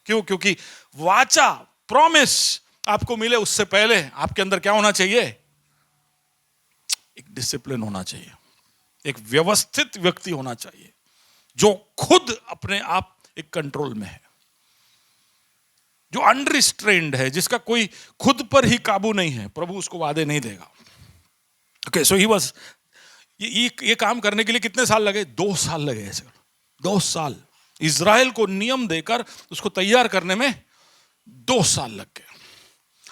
क्यों? क्योंकि वाचा, प्रॉमिस आपको मिले उससे पहले आपके अंदर क्या होना चाहिए? एक डिसिप्लिन होना चाहिए, एक व्यवस्थित व्यक्ति होना चाहिए जो खुद अपने आप एक कंट्रोल में है, जो अनरिस्ट्रेन्ड है, जिसका कोई खुद पर ही काबू नहीं है। प्रभु उसको वादे नहीं देगा। ओके, सो ही वाज, ये काम करने के लिए कितने साल लगे? 2 साल लगे ऐसे, 2 साल इज़राइल को नियम देकर उसको तैयार करने में 2 साल लग गए।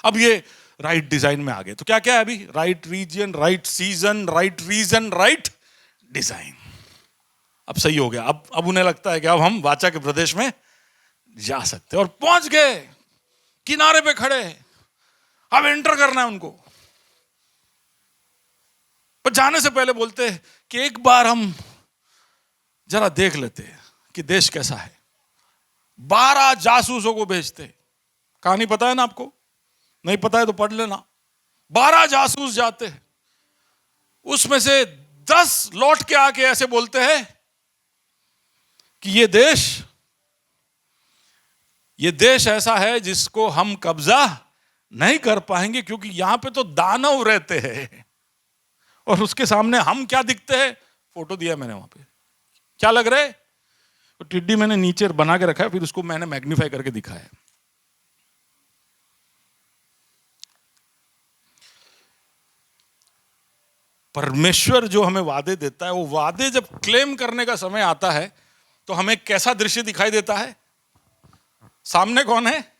अब ये राइट डिजाइन में आ गए। तो क्या क्या है अभी? Right reason, right season, right reason, right design. अब सही हो गया। अब उन्हें लगता है कि अब हम वाचा के प्रदेश में जा सकते, और पहुंच गए, किनारे पे खड़े हैं, अब एंटर करना है उनको। पर जाने से पहले बोलते हैं कि एक बार हम जरा देख लेते हैं कि देश कैसा है। 12 जासूसों को भेजते। कहानी पता है ना आपको? नहीं पता है तो पढ़ लेना। 12 जासूस जाते हैं, उसमें से 10 लौट के आके ऐसे बोलते हैं कि ये देश ऐसा है जिसको हम कब्जा नहीं कर पाएंगे, क्योंकि यहां पे तो दानव रहते हैं। और उसके सामने हम क्या दिखते हैं? फोटो दिया मैंने वहां पे, क्या लग रहा है? तो टिड्डी मैंने नीचे बना के रखा है, फिर उसको मैंने मैग्नीफाई करके दिखाया। परमेश्वर जो हमें वादे देता है, वो वादे जब क्लेम करने का समय आता है तो हमें कैसा दृश्य दिखाई देता है? सामने कौन है?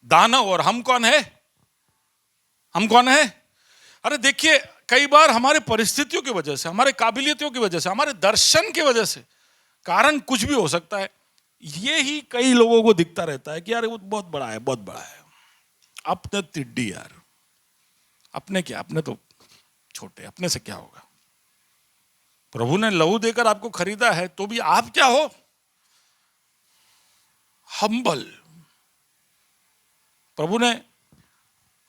दानव। और हम कौन है? अरे देखिए, कई बार हमारे परिस्थितियों की वजह से, हमारे काबिलियतों की वजह से, हमारे दर्शन की वजह से, कारण कुछ भी हो सकता है, ये ही कई लोगों को दिखता रहता है कि यार वो बहुत बड़ा है, बहुत बड़ा है। अपने टिड्डी यार, अपने क्या, अपने तो छोटे, अपने से क्या होगा? प्रभु ने लहू देकर आपको खरीदा है, तो भी आप क्या हो? हम्बल। प्रभु ने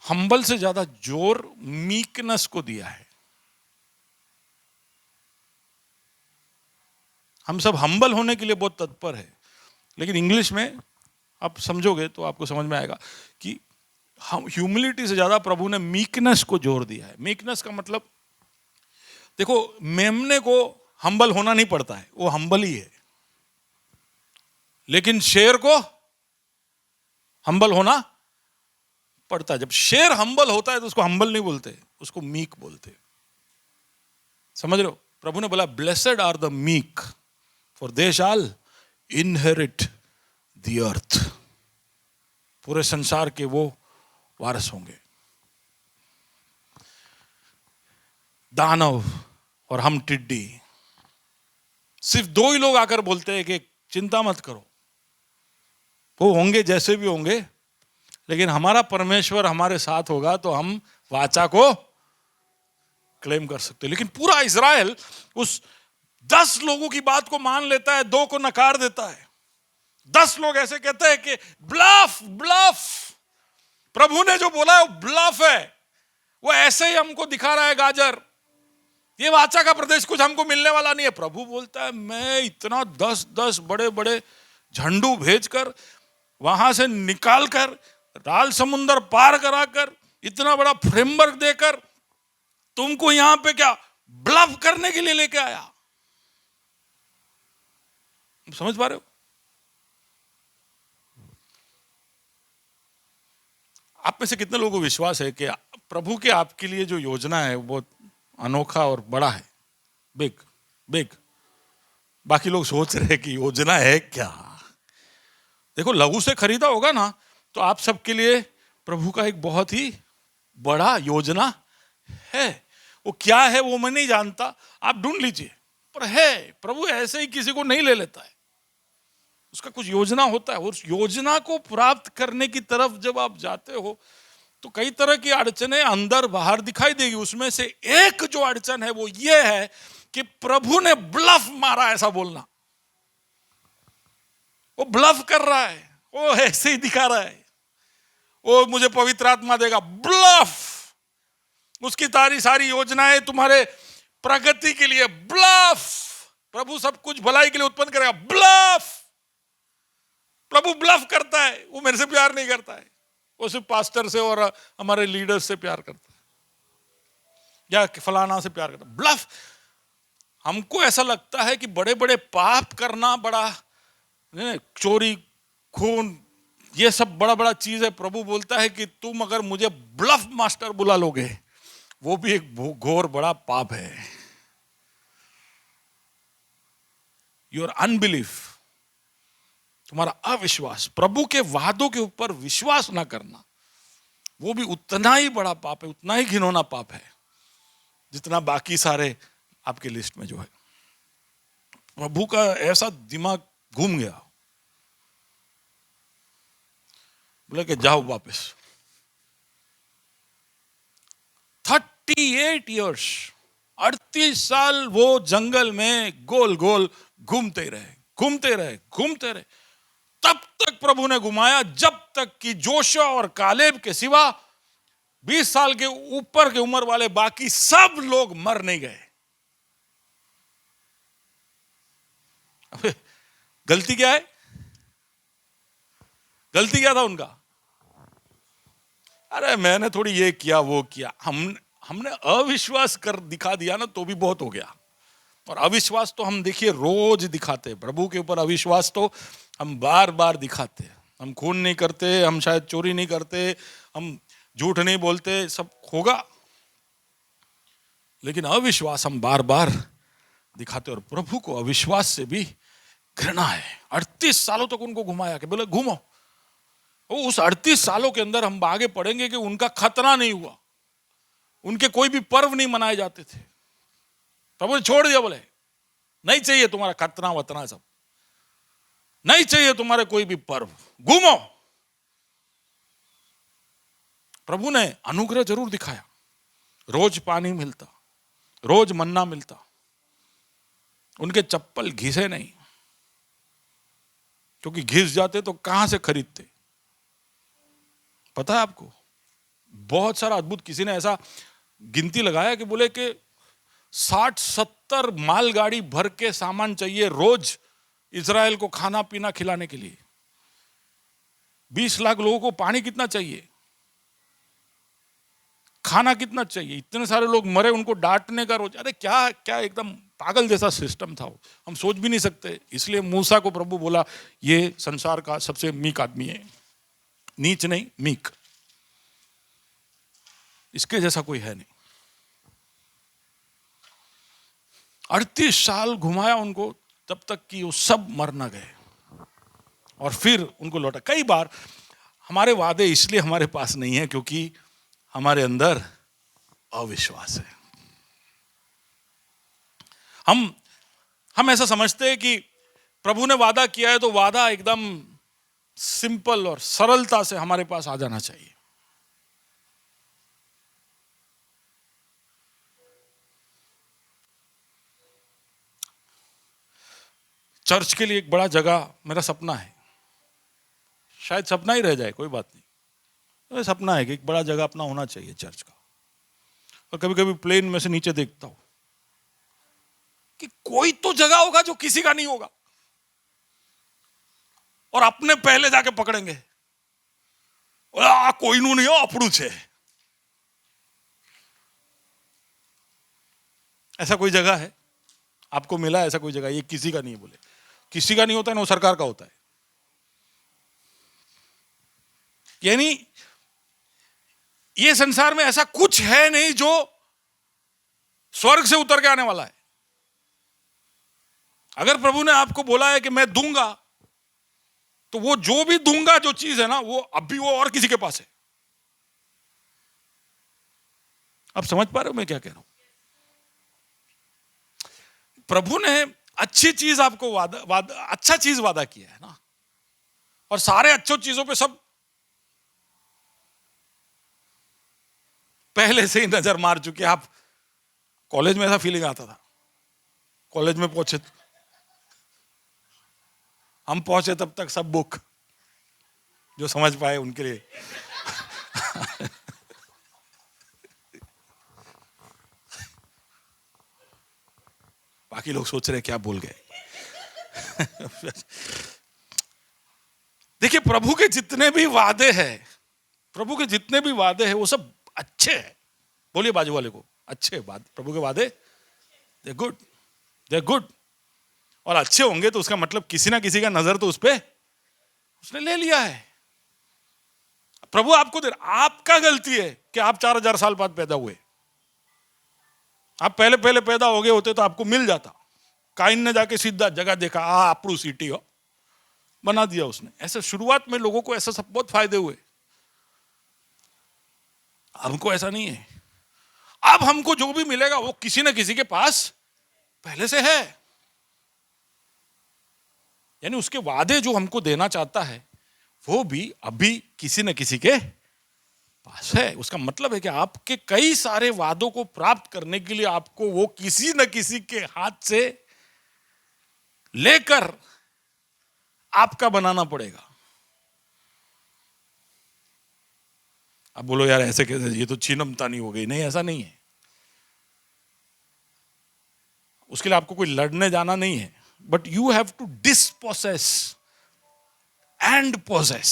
हम्बल से ज्यादा जोर मीकनेस को दिया है। हम सब हम्बल होने के लिए बहुत तत्पर है, लेकिन इंग्लिश में आप समझोगे तो आपको समझ में आएगा कि ह्यूमिलिटी से ज्यादा प्रभु ने मीकनेस को जोर दिया है। मीकनेस का मतलब, देखो, मेमने को हम्बल होना नहीं पड़ता है, वो हम्बल ही है। लेकिन शेर को हम्बल होना पड़ता है। जब शेर हम्बल होता है तो उसको हम्बल नहीं बोलते, उसको मीक बोलते। समझ रहे हो? प्रभु ने बोला, blessed are the meek, for they shall inherit the earth. पूरे संसार के वो वारिस होंगे। दानव और हम टिड्डी। सिर्फ 2 ही लोग आकर बोलते हैं कि चिंता मत करो, वो होंगे जैसे भी होंगे, लेकिन हमारा परमेश्वर हमारे साथ होगा तो हम वाचा को क्लेम कर सकते हैं। लेकिन पूरा इज़राइल उस 10 लोगों की बात को मान लेता है, 2 को नकार देता है। 10 लोग ऐसे कहते हैं कि ब्लफ ब्लफ, प्रभु ने जो बोला है वो ब्लफ है, वो ऐसे ही हमको दिखा रहा है गाजर, ये वाचा का प्रदेश कुछ हमको मिलने वाला नहीं है। प्रभु बोलता है, मैं इतना 10 बड़े बड़े झंडू भेजकर, वहां से निकालकर, लाल समुंदर पार कराकर, इतना बड़ा फ्रेमवर्क देकर तुमको यहां पे क्या ब्लफ करने के लिए लेके आया। समझ पा रहे हो? आप में से कितने लोगों को विश्वास है कि प्रभु के आपके लिए जो योजना है वो बहुत अनोखा और बड़ा है? Big big. बाकी लोग सोच रहे हैं कि योजना है क्या। देखो, लहू से खरीदा होगा ना, तो आप सबके लिए प्रभु का एक बहुत ही बड़ा योजना है। वो क्या है वो मैं नहीं जानता, आप ढूंढ लीजिए, और है। प्रभु ऐसे ही किसी को नहीं ले लेता है, उसका कुछ योजना होता है। उस योजना को प्राप्त करने की तरफ जब आप जाते हो तो कई तरह की अड़चनें अंदर बाहर दिखाई देगी। उसमें से एक जो अड़चन है वो ये है कि प्रभु ने ब्लफ मारा, ऐसा बोलना। वो ब्लफ कर रहा है, वो ऐसे ही दिखा रहा है, वो मुझे पवित्र आत्मा देगा, ब्लफ। उसकी सारी योजनाएं तुम्हारे प्रगति के लिए, ब्लफ। प्रभु सब कुछ भलाई के लिए उत्पन्न करेगा, ब्लफ। प्रभु ब्लफ करता है, वो मेरे से प्यार नहीं करता है, वो सिर्फ पास्टर से और हमारे लीडर्स से प्यार करता है या फलाना से प्यार करता है। ब्लफ। हमको ऐसा लगता है कि बड़े बड़े पाप करना बड़ा, चोरी, खून, ये सब बड़ा बड़ा चीज है। प्रभु बोलता है कि तुम अगर मुझे ब्लफ मास्टर बुला लोगे, वो भी एक घोर बड़ा पाप है। योर अनबिलीफ, तुम्हारा अविश्वास, प्रभु के वादों के ऊपर विश्वास ना करना, वो भी उतना ही बड़ा पाप है, उतना ही घिनौना पाप है जितना बाकी सारे आपके लिस्ट में जो है। प्रभु का ऐसा दिमाग घूम गया, बोले कि जाओ वापस। 38 ईयर्स, 38 साल वो जंगल में गोल गोल घूमते रहे। तब तक प्रभु ने घुमाया जब तक कि जोशुआ और कालेब के सिवा 20 साल के ऊपर के उम्र वाले बाकी सब लोग मर नहीं गए। अबे गलती क्या है? गलती क्या था उनका? अरे मैंने थोड़ी ये किया वो किया, हमने अविश्वास कर दिखा दिया ना तो भी बहुत हो गया। और अविश्वास तो हम देखिए रोज दिखाते हैं, प्रभु के ऊपर अविश्वास तो हम बार बार दिखाते हैं। हम खून नहीं करते, हम शायद चोरी नहीं करते, हम झूठ नहीं बोलते, सब होगा, लेकिन अविश्वास हम बार बार दिखाते। और प्रभु को अविश्वास से भी घृणा है। 38 सालों तक उनको घुमाया कि बोले घूमो। उस 38 सालों के अंदर हम आगे पढ़ेंगे कि उनका खतना नहीं हुआ, उनके कोई भी पर्व नहीं मनाए जाते थे। प्रभु ने छोड़ दिया, बोले नहीं चाहिए तुम्हारा खतना वतना, सब नहीं चाहिए तुम्हारे कोई भी पर्व, घूमो। प्रभु ने अनुग्रह जरूर दिखाया, रोज पानी मिलता, रोज मन्ना मिलता, उनके चप्पल घिसे नहीं, क्योंकि घिस जाते तो कहां से खरीदते। पता है आपको, बहुत सारा अद्भुत, किसी ने ऐसा गिनती लगाया कि बोले कि 60-70 मालगाड़ी भर के सामान चाहिए रोज इजराइल को खाना पीना खिलाने के लिए। 20 लाख लोगों को पानी कितना चाहिए, खाना कितना चाहिए, इतने सारे लोग मरे, उनको डांटने का रोज। अरे क्या क्या एकदम पागल जैसा सिस्टम था वो, हम सोच भी नहीं सकते। इसलिए मूसा को प्रभु बोला ये संसार का सबसे मीक आदमी है, नीच नहीं मीक, इसके जैसा कोई है नहीं। 38 साल घुमाया उनको, तब तक कि वो सब मर ना गए, और फिर उनको लौटा। कई बार हमारे वादे इसलिए हमारे पास नहीं है क्योंकि हमारे अंदर अविश्वास है। हम ऐसा समझते हैं कि प्रभु ने वादा किया है तो वादा एकदम सिंपल और सरलता से हमारे पास आ जाना चाहिए। चर्च के लिए एक बड़ा जगह मेरा सपना है, शायद सपना ही रह जाए, कोई बात नहीं, तो सपना है कि एक बड़ा जगह अपना होना चाहिए चर्च का। और कभी कभी प्लेन में से नीचे देखता हूं कि कोई तो जगह होगा जो किसी का नहीं होगा, और अपने पहले जाके पकड़ेंगे, कोई नहीं हो, अपड़ू छे। ऐसा कोई जगह है आपको मिला? ऐसा कोई जगह? ये किसी का नहीं है, बोले किसी का नहीं होता है ना, वो सरकार का होता है। यानी ये संसार में ऐसा कुछ है नहीं जो स्वर्ग से उतर के आने वाला है। अगर प्रभु ने आपको बोला है कि मैं दूंगा, तो वो जो भी दूंगा, जो चीज है ना, वो अभी वो और किसी के पास है। आप समझ पा रहे हो मैं क्या कह रहा हूं? प्रभु ने अच्छी चीज आपको अच्छा चीज वादा किया है ना, और सारे अच्छी चीजों पे सब पहले से ही नजर मार चुके। आप कॉलेज में ऐसा फीलिंग आता था, कॉलेज में हम पहुंचे तब तक सब बुक जो समझ पाए उनके लिए बाकी लोग सोच रहे क्या बोल गए देखिए, प्रभु के जितने भी वादे हैं, प्रभु के जितने भी वादे हैं वो सब अच्छे हैं। बोलिए बाजू वाले को, अच्छे बात प्रभु के वादे, दे गुड, दे गुड। और अच्छे होंगे तो उसका मतलब किसी ना किसी का नजर तो उस पे उसने ले लिया है। प्रभु आपको दे, आपका गलती है कि आप 4000 साल बाद पैदा हुए। आप पहले पहले पैदा हो गए होते तो आपको मिल जाता। काइन ने जाके सीधा जगह देखा, आपरू सिटी हो, बना दिया उसने। ऐसे शुरुआत में लोगों को ऐसा सब बहुत फायदे हुए, हमको ऐसा नहीं है। अब हमको जो भी मिलेगा वो किसी न किसी के पास पहले से है। यानी उसके वादे जो हमको देना चाहता है वो भी अभी किसी न किसी के पास है। उसका मतलब है कि आपके कई सारे वादों को प्राप्त करने के लिए आपको वो किसी न किसी के हाथ से लेकर आपका बनाना पड़ेगा। अब बोलो यार ऐसे कैसे, ये तो छीनमतानी हो गई। नहीं, ऐसा नहीं है। उसके लिए आपको कोई लड़ने जाना नहीं है, but you have to dispossess and possess.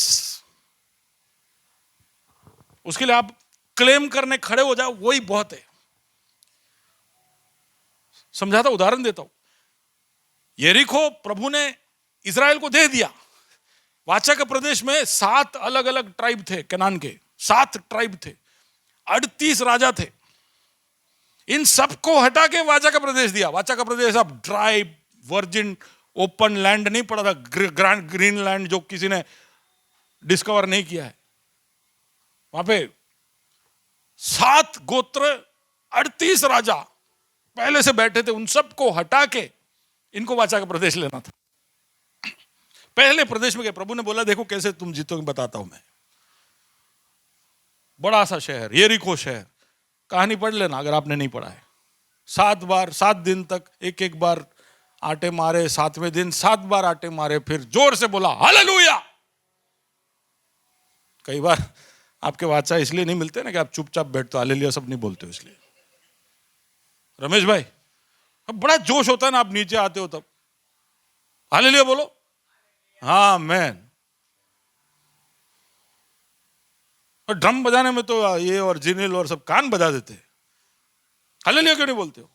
उसके लिए आप क्लेम करने खड़े हो जाओ, वही बहुत है। समझाता, उदाहरण देता हूं। यरीको प्रभु ने इजराइल को दे दिया। वाचा के प्रदेश में 7 अलग अलग ट्राइब थे, कनान के 7 ट्राइब थे, 38 राजा थे। इन सबको हटा के वाचा का प्रदेश दिया। वाचा का प्रदेश अब ड्राई, वर्जिन, ओपन लैंड नहीं पड़ा था, ग्रीन लैंड जो किसी ने डिस्कवर नहीं किया है। वहां पे 7 गोत्र, 38 राजा पहले से बैठे थे। उन सबको हटा के इनको वाचा का प्रदेश लेना था। पहले प्रदेश में गए, प्रभु ने बोला देखो कैसे तुम जीतोगे, बताता हूं मैं। बड़ा सा शहर यरीको शहर, कहानी पढ़ लेना अगर आपने नहीं पढ़ा है। 7 दिन तक एक बार आटे मारे, 7वें दिन 7 बार आटे मारे, फिर जोर से बोला हालेलुया। कई बार आपके वाचा इसलिए नहीं मिलते ना कि आप चुपचाप बैठते हो, हालेलुया सब नहीं बोलते हो इसलिए। रमेश भाई, अब बड़ा जोश होता है ना, आप नीचे आते हो तब हालेलुया बोलो। हाँ मैन। और ड्रम बजाने में तो ये और जिनिल और सब कान बजा देते हैं। हालेलुया क्यों नहीं बोलते हो?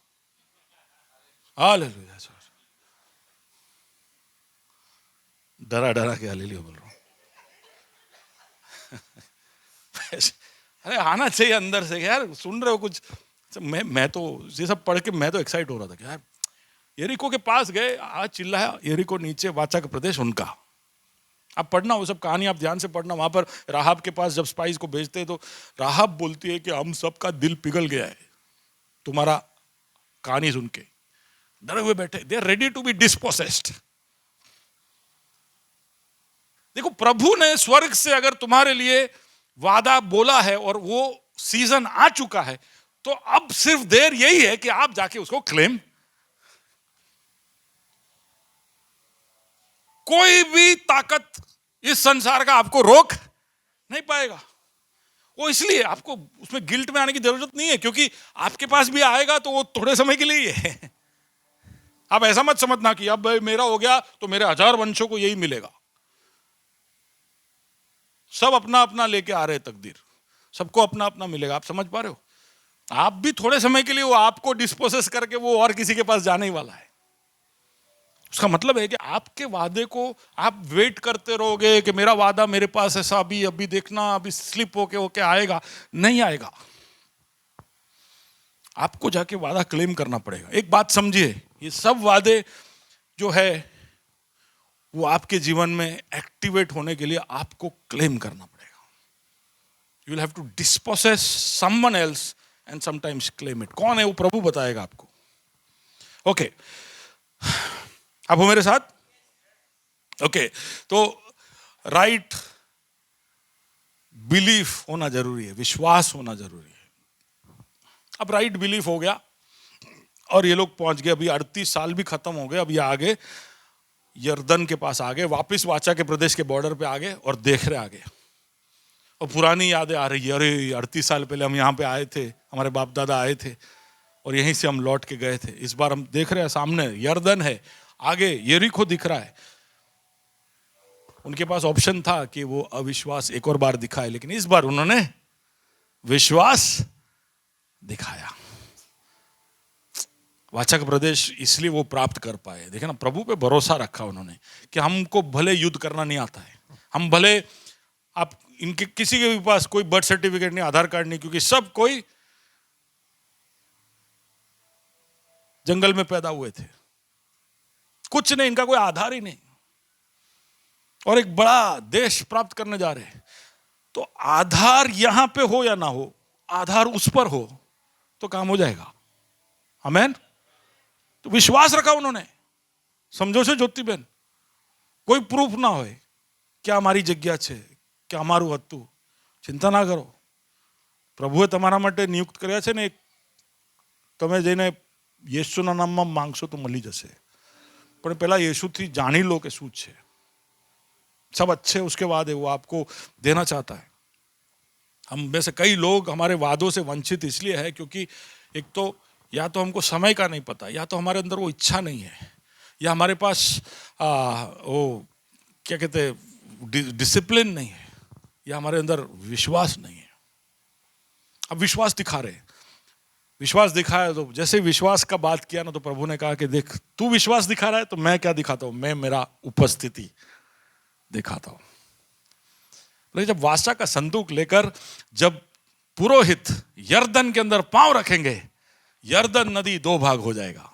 हालेलुया। डरा डरा के हालेलुया बोल रहा हूं अरे आना चाहिए अंदर से यार। सुन रहे हो कुछ? मैं तो ये सब पढ़ के मैं तो एक्साइट हो रहा था कि यार यरीको के पास गए, आज चिल्लाया यरीको नीचे, वाचा का प्रदेश उनका। आप पढ़ना वो सब कहानी, आप ध्यान से पढ़ना। वहां पर राहाब के पास जब स्पाइस को भेजते हैं तो राहाब बोलती है कि हम सबका दिल पिघल गया है तुम्हारा कहानी सुन के। डरे हुए बैठे, they are ready to be dispossessed. देखो, प्रभु ने स्वर्ग से अगर तुम्हारे लिए वादा बोला है और वो सीजन आ चुका है, तो अब सिर्फ देर यही है कि आप जाके उसको क्लेम। कोई भी ताकत इस संसार का आपको रोक नहीं पाएगा। वो इसलिए आपको उसमें गिल्ट में आने की जरूरत नहीं है, क्योंकि आपके पास भी आएगा तो वो थोड़े समय के लिए ही है। आप ऐसा मत समझना कि अब मेरा हो गया तो मेरे 1000 वंशों को यही मिलेगा। सब अपना अपना लेके आ रहे हैं तकदीर, सबको अपना अपना मिलेगा। आप समझ पा रहे हो? आप भी थोड़े समय के लिए वो आपको डिस्पोसेस करके वो और किसी के पास जाने ही वाला है। उसका मतलब है कि आपके वादे को आप वेट करते रहोगे कि मेरा वादा मेरे पास ऐसा अभी देखना, अभी स्लिप होके आएगा। नहीं आएगा। आपको जाके वादा क्लेम करना पड़ेगा। एक बात समझिए, ये सब वादे जो है वो आपके जीवन में एक्टिवेट होने के लिए आपको क्लेम करना पड़ेगा। You will have to dispossess someone else and sometimes claim it. कौन है वो? प्रभु बताएगा आपको। ओके आप हो मेरे साथ? ओके, तो राइट बिलीफ होना जरूरी है, विश्वास होना जरूरी है। अब राइट बिलीफ हो गया और ये लोग पहुंच गए, अभी 38 साल भी खत्म हो गए, अब ये आगे यर्दन के पास आ गए, वापिस वाचा के प्रदेश के बॉर्डर पे आ गए और देख रहे आगे। और पुरानी यादें आ रही है, अरे 38 साल पहले हम यहाँ पे आए थे, हमारे बाप दादा आए थे और यहीं से हम लौट के गए थे। इस बार हम देख रहे हैं सामने यर्दन है, आगे यरीको दिख रहा है। उनके पास ऑप्शन था कि वो अविश्वास एक और बार दिखाए, लेकिन इस बार उन्होंने विश्वास दिखाया। वाचा का प्रदेश इसलिए वो प्राप्त कर पाए, देखे ना, प्रभु पे भरोसा रखा उन्होंने कि हमको भले युद्ध करना नहीं आता है, हम भले, आप इनके किसी के भी पास कोई बर्थ सर्टिफिकेट नहीं, आधार कार्ड नहीं, क्योंकि सब कोई जंगल में पैदा हुए थे, कुछ नहीं, इनका कोई आधार ही नहीं, और एक बड़ा देश प्राप्त करने जा रहे हैं। तो आधार यहां पे हो या ना हो, आधार उस पर हो तो काम हो जाएगा। आमेन। तो विश्वास रखा उन्होंने, समझो से ज्योति बहन, कोई प्रूफ ना हो क्या हमारी जग्या છે, કે અમારું હતું, ચિંતા ના કરો। પ્રભુએ તમારા માટે નિયુક્ત કર્યા છે ને, તમે જઈને યેશુના નામમાં માંગશો તો મળી જશે, પણ પહેલા યેશુથી જાણી લો કે શું છે। सब अच्छे उसके बाद है, वो आपको देना चाहता है। हम में से कई लोग हमारे वादों से वंचित इसलिए है क्योंकि एक तो या तो हमको समय का नहीं पता, या तो हमारे अंदर वो इच्छा नहीं है, या हमारे पास वो क्या कहते हैं डिसिप्लिन नहीं है, या हमारे अंदर विश्वास नहीं है। अब विश्वास दिखा रहे, विश्वास दिखाया, तो जैसे विश्वास का बात किया ना, तो प्रभु ने कहा कि देख, तू विश्वास दिखा रहा है तो मैं क्या दिखाता हूं, मैं मेरा उपस्थिति दिखाता हूं। लेकिन जब वाचा का संदूक लेकर जब पुरोहित यर्दन के अंदर पांव रखेंगे, यर्दन नदी दो भाग हो जाएगा।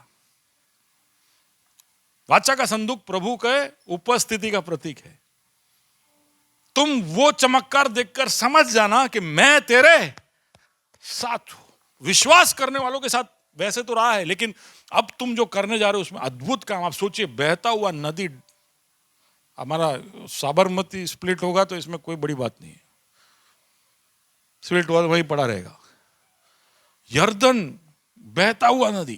वाचा का संदूक प्रभु के उपस्थिति का प्रतीक है। तुम वो चमत्कार देखकर समझ जाना कि मैं तेरे साथ हूं। विश्वास करने वालों के साथ वैसे तो रहा है, लेकिन अब तुम जो करने जा रहे हो उसमें अद्भुत काम। आप सोचिए, बहता हुआ नदी, हमारा साबरमती स्प्लिट होगा तो इसमें कोई बड़ी बात नहीं है, स्प्लिट हुआ वहीं पड़ा रहेगा। यर्दन बहता हुआ नदी,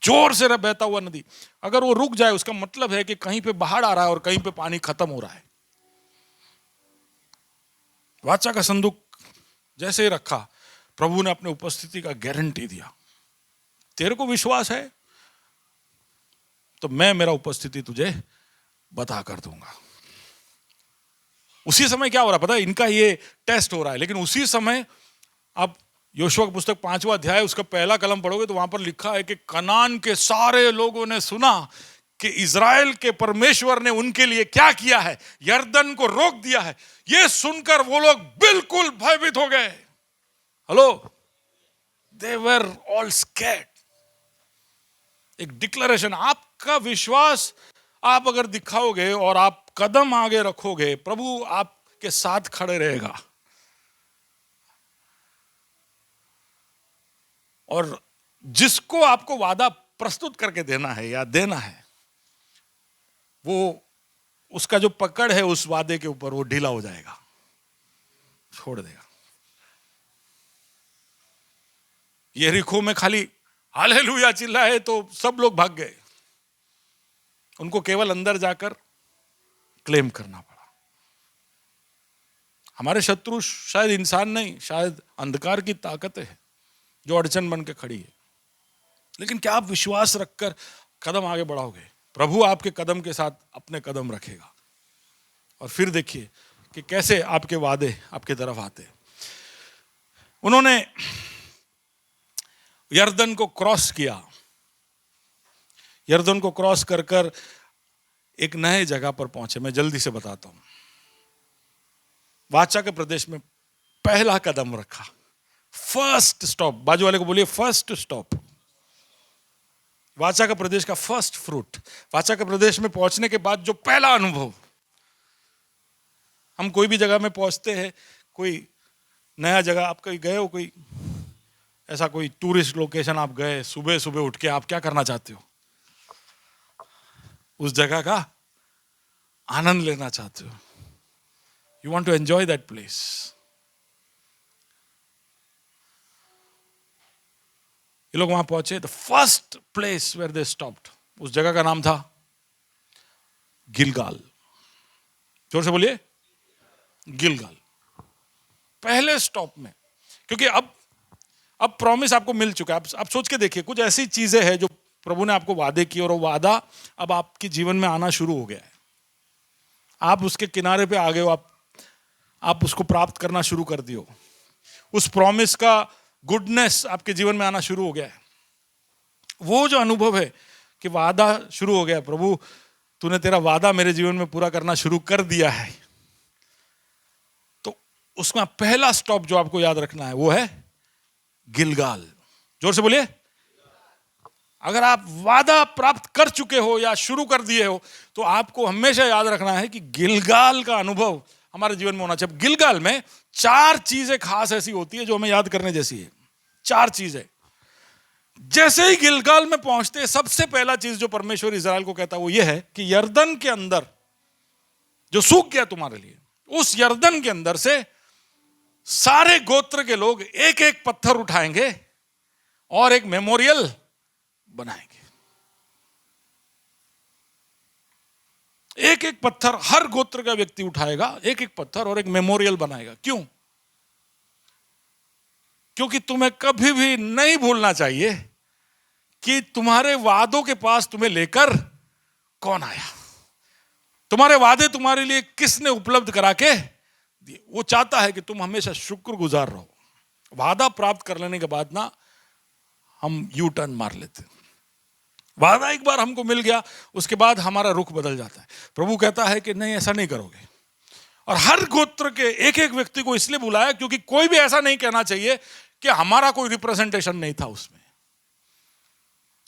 जोर से बहता हुआ नदी, अगर वो रुक जाए उसका मतलब है कि कहीं पे बाढ़ आ रहा है और कहीं पे पानी खत्म हो रहा है। वाचा का संदूक जैसे ही रखा, प्रभु ने अपने उपस्थिति का गारंटी दिया। तेरे को विश्वास है तो मैं मेरा उपस्थिति तुझे बता कर दूंगा। उसी समय क्या हो रहा है पता है, इनका ये टेस्ट हो रहा है, लेकिन उसी समय आप योशुआ की पुस्तक 5वां अध्याय उसका पहला कलम पढ़ोगे तो वहां पर लिखा है कि कनान के सारे लोगों ने सुना कि इज़राइल के परमेश्वर ने उनके लिए क्या किया है, यर्दन को रोक दिया है। ये सुनकर वो लोग बिल्कुल भयभीत हो गए। Hello, they were all scared. एक डिक्लेरेशन, आपका विश्वास आप अगर दिखाओगे और आप कदम आगे रखोगे, प्रभु आपके साथ खड़े रहेगा। और जिसको आपको वादा प्रस्तुत करके देना है या देना है, वो उसका जो पकड़ है उस वादे के ऊपर वो ढीला हो जाएगा, छोड़ देगा। यरीको में खाली हालेलुया चिल्लाए तो सब लोग भाग गए, उनको केवल अंदर जाकर क्लेम करना पड़ा। हमारे शत्रु शायद इंसान नहीं, शायद अंधकार की ताकतें हैं जो अड़चन बन के खड़ी है। लेकिन क्या आप विश्वास रखकर कदम आगे बढ़ाओगे, प्रभु आपके कदम के साथ अपने कदम रखेगा। और फिर देखिए कि कैसे आपके वादे आपके तरफ आते। उन्होंने यर्दन को क्रॉस किया, यर्दन को क्रॉस कर कर एक नए जगह पर पहुंचे। मैं जल्दी से बताता हूं। वाचा के प्रदेश में पहला कदम रखा, फर्स्ट स्टॉप। बाजू वाले को बोलिए फर्स्ट स्टॉप। वाचा का प्रदेश का फर्स्ट फ्रूट। वाचा के प्रदेश में पहुंचने के बाद जो पहला अनुभव, हम कोई भी जगह में पहुंचते हैं, कोई नया जगह आप कहीं गए हो, कोई ऐसा कोई टूरिस्ट लोकेशन आप गए, सुबह सुबह उठ के आप क्या करना चाहते हो? उस जगह का आनंद लेना चाहते हो, you want to enjoy that place. ये लोग वहां पहुंचे, the first place where they stopped, उस जगह का नाम था गिलगाल। जोर से बोलिए, गिलगाल। पहले स्टॉप में, क्योंकि अब प्रॉमिस आपको मिल चुका है। आप सोच के देखिए, कुछ ऐसी चीजें हैं जो प्रभु ने आपको वादे की, और वो वादा अब आपके जीवन में आना शुरू हो गया है। आप उसके किनारे पे आ गए हो, आप उसको प्राप्त करना शुरू कर दियो। उस प्रॉमिस का गुडनेस आपके जीवन में आना शुरू हो गया है। वो जो अनुभव है कि वादा शुरू हो गया, प्रभु तूने तेरा वादा मेरे जीवन में पूरा करना शुरू कर दिया है, तो उसका पहला स्टॉप जो आपको याद रखना है वो है गिलगाल। जोर से बोलिए। अगर आप वादा प्राप्त कर चुके हो या शुरू कर दिए हो, तो आपको हमेशा याद रखना है कि गिलगाल का अनुभव हमारे जीवन में होना चाहिए। गिलगाल में 4 चीजें खास ऐसी होती है जो हमें याद करने जैसी है। 4 चीजें। जैसे ही गिलगाल में पहुंचते, सबसे पहला चीज जो परमेश्वर इस्राएल को कहता है वो ये है कि यरदन के अंदर जो सूख गया तुम्हारे लिए, उस यरदन के अंदर से सारे गोत्र के लोग एक एक पत्थर उठाएंगे और एक मेमोरियल बनाएंगे। एक एक पत्थर हर गोत्र का व्यक्ति उठाएगा, एक एक पत्थर, और एक मेमोरियल बनाएगा। क्यों? क्योंकि तुम्हें कभी भी नहीं भूलना चाहिए कि तुम्हारे वादों के पास तुम्हें लेकर कौन आया, तुम्हारे वादे तुम्हारे लिए किसने उपलब्ध करा के दिए। वो चाहता है कि तुम हमेशा शुक्रगुजार रहो। वादा प्राप्त कर लेने के बाद ना हम यू टर्न मार लेते। वादा एक बार हमको मिल गया, उसके बाद हमारा रुख बदल जाता है। प्रभु कहता है कि नहीं, ऐसा नहीं करोगे। और हर गोत्र के एक एक व्यक्ति को इसलिए बुलाया क्योंकि कोई भी ऐसा नहीं कहना चाहिए कि हमारा कोई रिप्रेजेंटेशन नहीं था उसमें,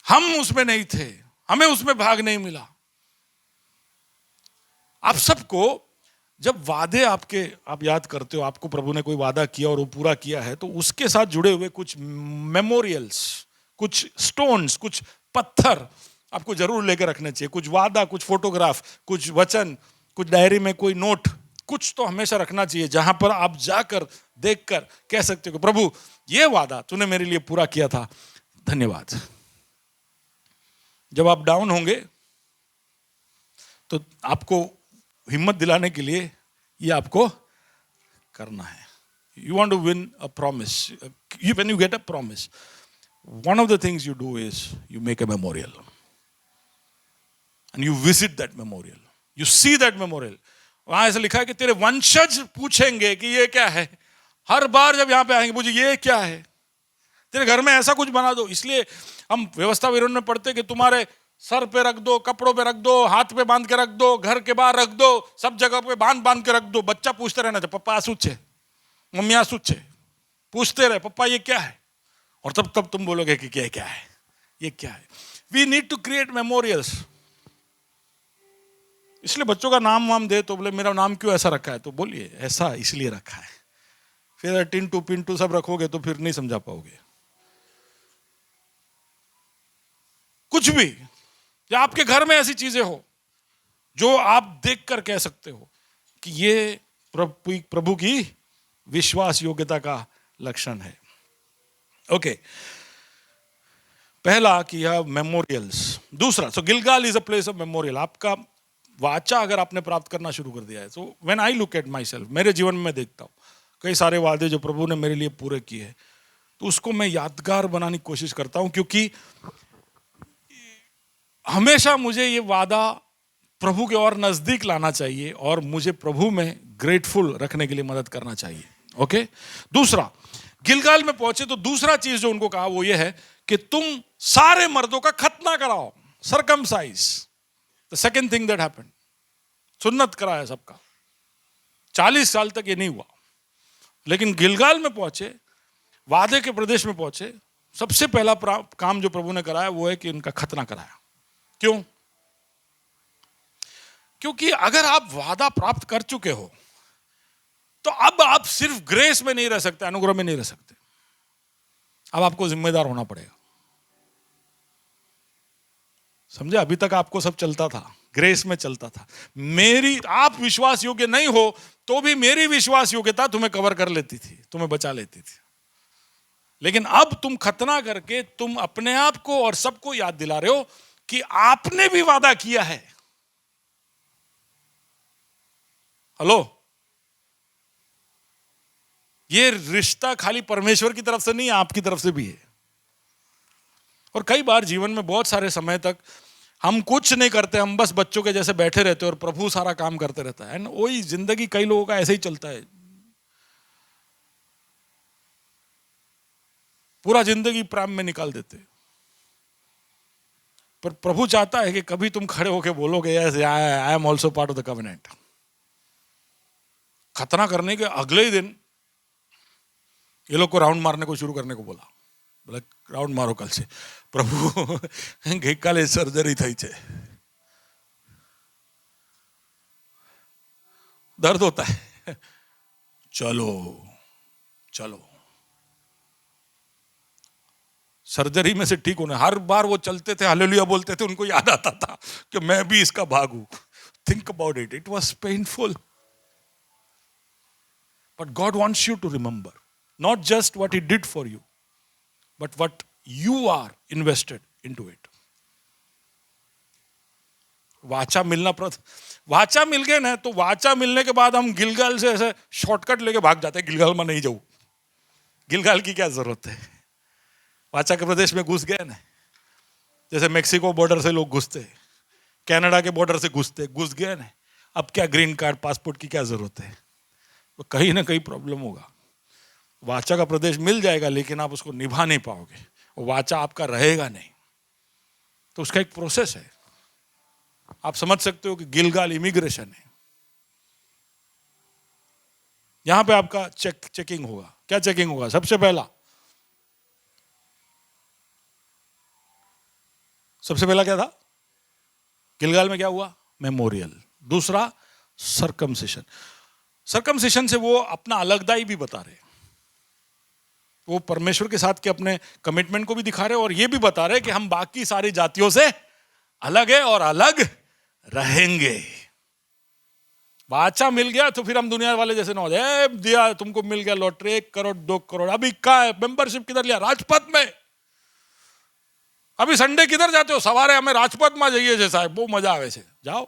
हम उसमें नहीं थे, हमें उसमें भाग नहीं मिला। आप सबको जब वादे आप याद करते हो, आपको प्रभु ने कोई वादा किया और वो पूरा किया है, तो उसके साथ जुड़े हुए कुछ मेमोरियल्स, कुछ स्टोन्स, कुछ पत्थर आपको जरूर लेकर रखने चाहिए। कुछ वादा, कुछ फोटोग्राफ, कुछ वचन, कुछ डायरी में कोई नोट, कुछ तो हमेशा रखना चाहिए जहां पर आप जाकर देखकर कह सकते हो प्रभु ये वादा तूने मेरे लिए पूरा किया था, धन्यवाद। जब आप डाउन होंगे तो आपको हिम्मत दिलाने के लिए ये आपको करना है। You want to win a promise, when you get a promise, one of the things you do is you make a memorial and you visit that memorial, you see that memorial। वहां ऐसा लिखा है कि तेरे वंशज पूछेंगे कि ये क्या है। हर बार जब यहां पे आएंगे पूछे ये क्या है, तेरे घर में ऐसा कुछ बना दो। इसलिए हम व्यवस्था विवरण में पढ़ते कि तुम्हारे सर पे रख दो, कपड़ों पे रख दो, हाथ पे बांध के रख दो, घर के बाहर रख दो, सब जगह पे बांध के रख दो। बच्चा पूछते रहना चाहिए, पप्पा आंसू छे, मम्मी आंसू छे, पूछते रहे पप्पा ये क्या है, और तब तुम बोलोगे कि क्या है, ये क्या है। We need to create memorials. इसलिए बच्चों का नाम वाम दे तो बोले मेरा नाम क्यों ऐसा रखा है, तो बोलिए ऐसा इसलिए रखा है। फिर टिंटू पिंटू सब रखोगे तो फिर नहीं समझा पाओगे। कुछ भी, या आपके घर में ऐसी चीजें हो जो आप देखकर कह सकते हो कि ये प्रभु की विश्वास योग्यता का लक्षण है। ओके, पहला कि यह मेमोरियल्स। दूसरा, so Gilgal is a place of memorial. आपका वाचा अगर आपने प्राप्त करना शुरू कर दिया है, so when I look at my self, मेरे जीवन में मैं देखता हूं कई सारे वादे जो प्रभु ने मेरे लिए पूरे किए हैं, तो उसको मैं यादगार बनाने की कोशिश करता हूं, क्योंकि हमेशा मुझे ये वादा प्रभु के और नजदीक लाना चाहिए और मुझे प्रभु में ग्रेटफुल रखने के लिए मदद करना चाहिए। ओके, दूसरा, गिलगाल में पहुंचे तो दूसरा चीज जो उनको कहा वो ये है कि तुम सारे मर्दों का खतना कराओ, circumcise. The second thing that happened, सुन्नत कराया सबका। 40 साल तक ये नहीं हुआ, लेकिन गिलगाल में पहुंचे, वादे के प्रदेश में पहुंचे, सबसे पहला काम जो प्रभु ने कराया वो है कि उनका खतना कराया। क्यों? क्योंकि अगर आप वादा प्राप्त कर चुके हो तो अब आप सिर्फ ग्रेस में नहीं रह सकते, अनुग्रह में नहीं रह सकते, अब आपको जिम्मेदार होना पड़ेगा। समझे? अभी तक आपको सब चलता था, ग्रेस में चलता था। मेरी, आप विश्वास योग्य नहीं हो तो भी मेरी विश्वास योग्यता तुम्हें कवर कर लेती थी, तुम्हें बचा लेती थी। लेकिन अब तुम खतना करके तुम अपने आप को और सबको याद दिला रहे हो कि आपने भी वादा किया है। हेलो, ये रिश्ता खाली परमेश्वर की तरफ से नहीं, आपकी तरफ से भी है। और कई बार जीवन में बहुत सारे समय तक हम कुछ नहीं करते, हम बस बच्चों के जैसे बैठे रहते हैं और प्रभु सारा काम करते रहता है। एंड वही जिंदगी कई लोगों का ऐसे ही चलता है, पूरा जिंदगी प्रेम में निकाल देते। पर प्रभु चाहता है कि कभी तुम खड़े होके बोलोगे I am also part of the covenant. खतना करने के अगले ही दिन ये लोग को राउंड मारने को शुरू करने को बोला राउंड मारो कल से। प्रभु गईकाले सर्जरी थई छे, दर्द होता है, चलो चलो। सर्जरी में से ठीक होने, हर बार वो चलते थे, हालेलुया बोलते थे, उनको याद आता था कि मैं भी इसका भाग हूं। Think about it, it was painful, but God wants you to remember not just what he did for you, but what you are invested into it. वाचा मिलना, वाचा मिल गए ना, तो वाचा मिलने के बाद हम गिलगाल से ऐसे शॉर्टकट लेके भाग जाते हैं। गिलगाल में नहीं जाऊं, गिलगाल की क्या जरूरत है, वाचा के प्रदेश में घुस गए ना, जैसे मेक्सिको बॉर्डर से लोग घुसते, कनाडा के बॉर्डर से घुस गए ना, अब क्या ग्रीन कार्ड पासपोर्ट की क्या जरूरत है, तो कहीं ना कहीं प्रॉब्लम होगा। वाचा का प्रदेश मिल जाएगा लेकिन आप उसको निभा नहीं पाओगे, वाचा आपका रहेगा नहीं, तो उसका एक प्रोसेस है। आप समझ सकते हो कि गिलगाल इमिग्रेशन है, यहां पे आपका चेकिंग होगा। क्या चेकिंग होगा? सबसे पहला क्या था गिलगाल में? क्या हुआ? मेमोरियल। दूसरा सर्कमसिशन। सर्कमसिशन से वो अपना अलगदाई भी बता रहे, वो परमेश्वर के साथ के अपने कमिटमेंट को भी दिखा रहे और ये भी बता रहे कि हम बाकी सारी जातियों से अलग है और अलग रहेंगे। वाचा मिल गया तो फिर हम दुनिया वाले जैसे ना हो जाए, दिया तुमको मिल गया लॉटरी 1 करोड़ 2 करोड़, अभी क्या है मेंबरशिप किधर लिया? राजपथ में। अभी संडे किधर जाते हो? सवारे हमें राजपथ में जाइए છે સાહેબ, બહુ મજા આવે છે, जाओ।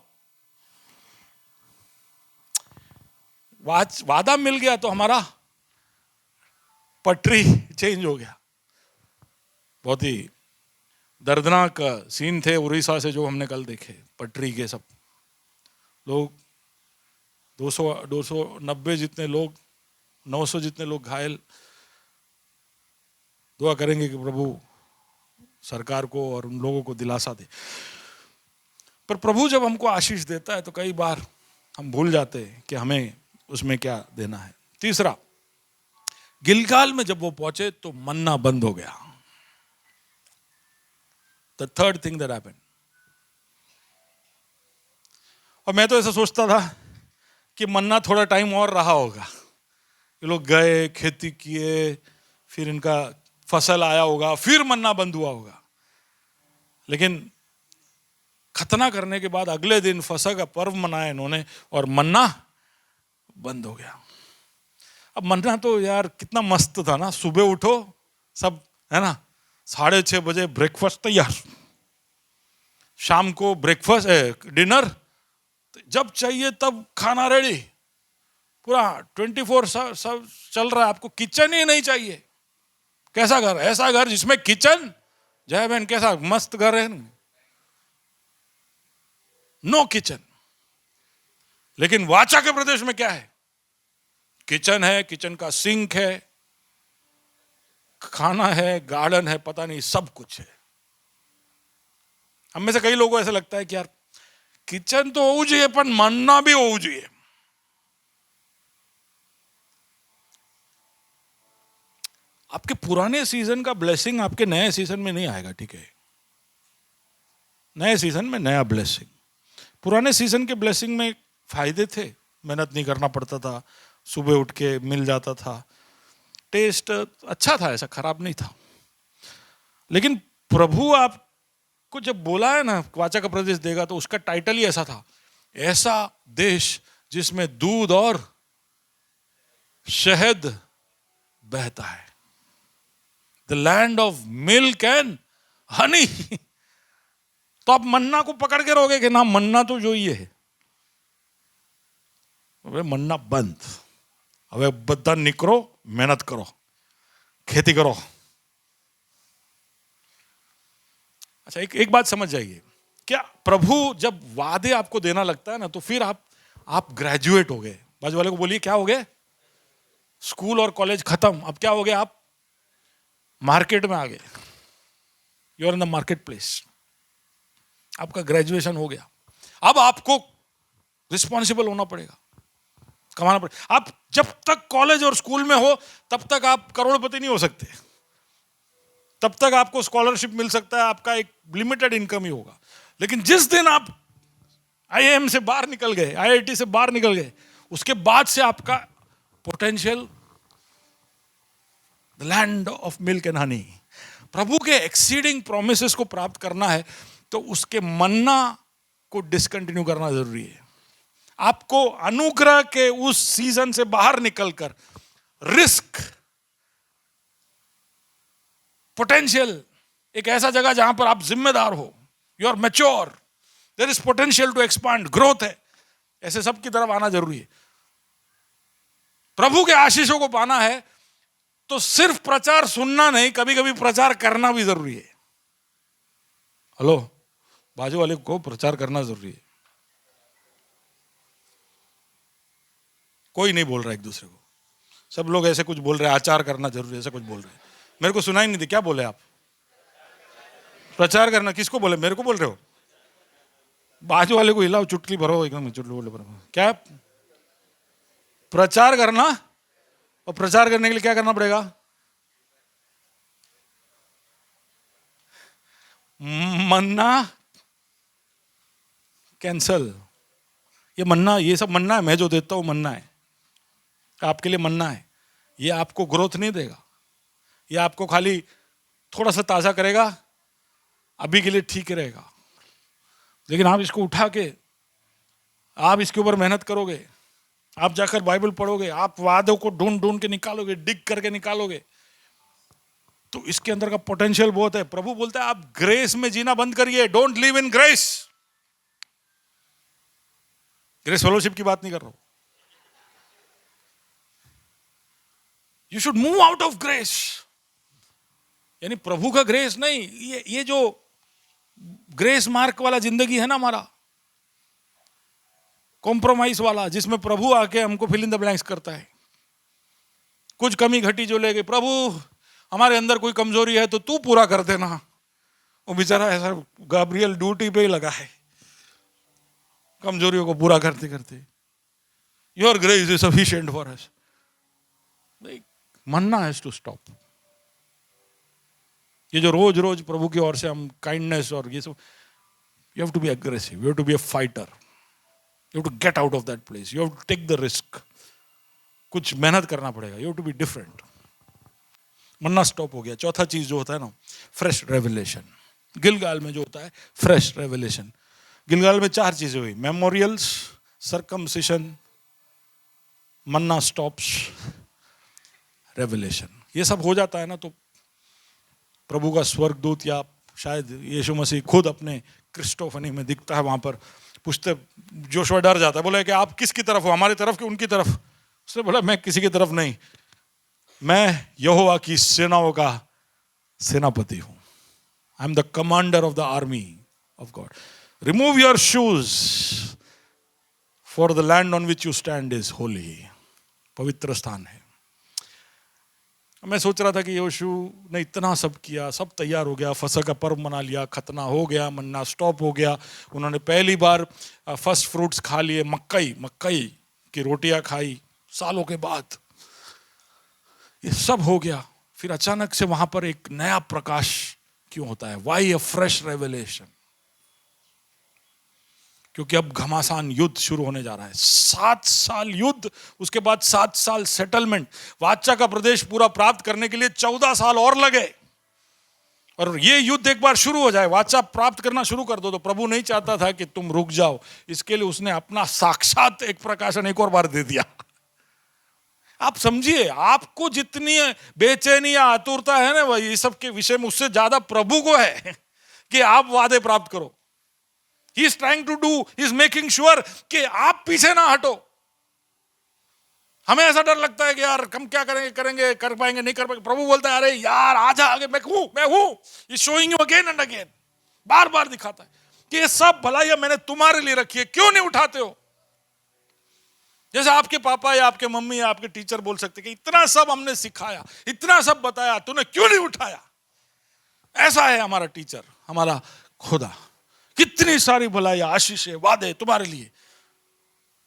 वादा मिल गया तो हमारा पटरी चेंज हो गया। बहुत ही दर्दनाक सीन थे उड़ीसा से जो हमने कल देखे, पटरी के सब लोग 290 जितने लोग, 900 जितने लोग घायल। दुआ करेंगे कि प्रभु सरकार को और उन लोगों को दिलासा दे। पर प्रभु जब हमको आशीष देता है तो कई बार हम भूल जाते हैं कि हमें उसमें क्या देना है। तीसरा, गिलगाल में जब वो पहुंचे तो मन्ना बंद हो गया। The third thing that happened. और मैं तो ऐसा सोचता था कि मन्ना थोड़ा टाइम और रहा होगा, ये लोग गए, खेती किए, फिर इनका फसल आया होगा, फिर मन्ना बंद हुआ होगा। लेकिन खतना करने के बाद अगले दिन फसह का पर्व मनाया इन्होंने और मन्ना बंद हो गया। अब मन्ना तो यार कितना मस्त था ना, सुबह उठो सब है ना, 6:30 बजे ब्रेकफास्ट तैयार, शाम को ब्रेकफास्ट डिनर, जब चाहिए तब खाना रेडी, पूरा 24 सब चल रहा है। आपको किचन ही नहीं चाहिए। कैसा घर? ऐसा घर जिसमें किचन, जय बहन कैसा मस्त घर है, नो किचन। लेकिन वाचा के प्रदेश में क्या है? किचन है, किचन का सिंक है, खाना है, गार्डन है, पता नहीं सब कुछ है। हम में से कई लोगों को ऐसा लगता है कि यार किचन तो होવું જોઈએ પણ મન્ના भी હોવું જોઈએ। आपके पुराने सीजन का ब्लेसिंग आपके नए सीजन में नहीं आएगा, ठीक है? नए सीजन में नया ब्लेसिंग। पुराने सीजन के ब्लेसिंग में फायदे थे, मेहनत नहीं करना पड़ता था, सुबह उठ के मिल जाता था, टेस्ट अच्छा था, ऐसा खराब नहीं था। लेकिन प्रभु आप को जब बोला है ना वाचा का प्रदेश देगा, तो उसका टाइटल ही ऐसा था, ऐसा देश जिसमें दूध और शहद बहता है, the land of milk and Honey. तो आप मन्ना को पकड़ के रहोगे कि ना मन्ना तो जो ये है, मन्ना बंद, હવે બધા निकरो, मेहनत करो, खेती करो। अच्छा, एक बात समझ जाइए, क्या प्रभु जब वादे आपको देना लगता है ना, तो फिर आप ग्रेजुएट हो गए। बाजू वाले को बोलिए क्या हो गए? स्कूल और कॉलेज खत्म, अब क्या हो गए? आप मार्केट में आ गए, you are in the market place, आपका ग्रेजुएशन हो गया। अब आपको रिस्पॉन्सिबल होना पड़ेगा, कमाना पड़ेगा। आप जब तक कॉलेज और स्कूल में हो तब तक आप करोड़पति नहीं हो सकते, तब तक आपको स्कॉलरशिप मिल सकता है, आपका एक लिमिटेड इनकम ही होगा। लेकिन जिस दिन आप आईआईएम से बाहर निकल गए, आईआईटी से बाहर निकल गए, उसके बाद से आपका potential, the land of milk and honey, प्रभु के एक्सीडिंग प्रोमिसेस को प्राप्त करना है, तो उसके मन्ना को डिसकंटिन्यू करना जरूरी है। आपको अनुग्रह के उस सीजन से बाहर निकलकर रिस्क, पोटेंशियल, एक ऐसा जगह जहां पर आप जिम्मेदार हो, you are mature, there is potential to expand, growth है, ऐसे सब की तरफ आना जरूरी है। प्रभु के आशीषों को पाना है तो सिर्फ प्रचार सुनना नहीं, कभी कभी प्रचार करना भी जरूरी है। हेलो, बाजू वाले को प्रचार करना जरूरी है। कोई नहीं बोल रहा एक दूसरे को, सब लोग ऐसे कुछ बोल रहे हैं, आचार करना जरूरी है, ऐसा कुछ बोल रहे हैं। मेरे को सुनाई नहीं थी, क्या बोले आप? प्रचार करना, किसको बोले? मेरे को बोल रहे हो? बाजू वाले को हिलाओ, चुटकी भरो, एकदम चुटकी बोले भरो। क्या प्रचार करना? और प्रचार करने के लिए क्या करना पड़ेगा? मन्ना कैंसल। ये मन्ना, ये सब मन्ना है, मैं जो देता हूं मन्ना है, आपके लिए मन्ना है। ये आपको ग्रोथ नहीं देगा, ये आपको खाली थोड़ा सा ताजा करेगा, अभी के लिए ठीक रहेगा। लेकिन आप इसको उठा के, आप इसके ऊपर मेहनत करोगे, आप जाकर बाइबल पढ़ोगे, आप वादों को ढूंढ ढूंढ के निकालोगे, डिग करके निकालोगे, तो इसके अंदर का पोटेंशियल बहुत है। प्रभु बोलता है आप ग्रेस में जीना बंद करिए, don't live in grace. Grace fellowship की बात नहीं कर रहा हूं, you should move out of grace. यानी प्रभु का ग्रेस नहीं, ये जो ग्रेस मार्क वाला जिंदगी है ना हमारा, कॉम्प्रोमाइज वाला, जिसमें प्रभु आके हमको फिल इन द ब्लैंक्स करता है। कुछ कमी घटी जो ले गई, प्रभु हमारे अंदर कोई कमजोरी है तो तू पूरा कर देना। वो बेचारा ऐसा गाब्रियल ड्यूटी पे ही लगा है, कमजोरियों को पूरा करते करते। Your grace is sufficient for us. Manna has to stop. ये जो रोज रोज प्रभु की ओर से हम काइंडनेस और ये सब, you have to be aggressive, you have to be a fighter, you have to get out of that place, you have to take the risk. कुछ मेहनत करना पड़ेगा, you have to be different. Manna stop हो गया। चौथा चीज जो होता है ना, फ्रेश रेवलेशन। गिलगाल में जो होता है फ्रेश रेवलेशन। गिलगाल में 4 चीजें हुई, मेमोरियल्स, सर्कमसिशन, मन्ना स्टॉप्स, रेवलेशन। ये सब हो जाता है ना, तो प्रभु का स्वर्गदूत या शायद यीशु मसीह खुद अपने क्रिस्टोफनी में दिखता है वहां पर। पूछते, जोशुआ डर जाता है, बोला कि आप किसकी तरफ हो, हमारी तरफ कि उनकी तरफ? उसने बोला मैं किसी की तरफ नहीं, मैं यहोवा की सेनाओं का सेनापति हूं। I am the commander of the army of God. Remove your shoes, for the land on which you stand is Holi. पवित्र स्थान है। मैं सोच रहा था कि यहोशू ने इतना सब किया, सब तैयार हो गया, फसह का पर्व मना लिया, खतना हो गया, मन्ना स्टॉप हो गया, उन्होंने पहली बार फर्स्ट फ्रूट्स खा लिए, मक्कई की रोटियां खाई सालों के बाद, ये सब हो गया। फिर अचानक से वहां पर एक नया प्रकाश क्यों होता है? Why a fresh revelation? क्योंकि अब घमासान युद्ध शुरू होने जा रहा है। 7 साल युद्ध, उसके बाद 7 साल सेटलमेंट। वाचा का प्रदेश पूरा प्राप्त करने के लिए 14 साल और लगे। और ये युद्ध एक बार शुरू हो जाए, वाचा प्राप्त करना शुरू कर दो, तो प्रभु नहीं चाहता था कि तुम रुक जाओ, इसके लिए उसने अपना साक्षात एक प्रकाशन एक और बार दे दिया। आप समझिए, आपको जितनी बेचैनी या आतुरता है ना ये सब के विषय में, उससे ज्यादा प्रभु को है कि आप वादे प्राप्त करो। He is trying to do, he is making sure कि आप पीछे ना हटो। हमें ऐसा डर लगता है कि यार हम क्या करेंगे, कर पाएंगे नहीं कर पाएंगे। प्रभु बोलता है अरे यार आजा आगे, मैं हूं। ये showing you again and again, बार बार दिखाता है कि ये सब भलाइयां मैंने तुम्हारे लिए रखी है, क्यों नहीं उठाते हो। जैसे आपके पापा या आपके मम्मी या आपके टीचर बोल सकते कि इतना सब हमने सिखाया, इतना सब बताया, तूने क्यों नहीं उठाया। ऐसा है हमारा टीचर, हमारा खुदा। कितनी सारी भलाइयां, आशीष, वादे तुम्हारे लिए,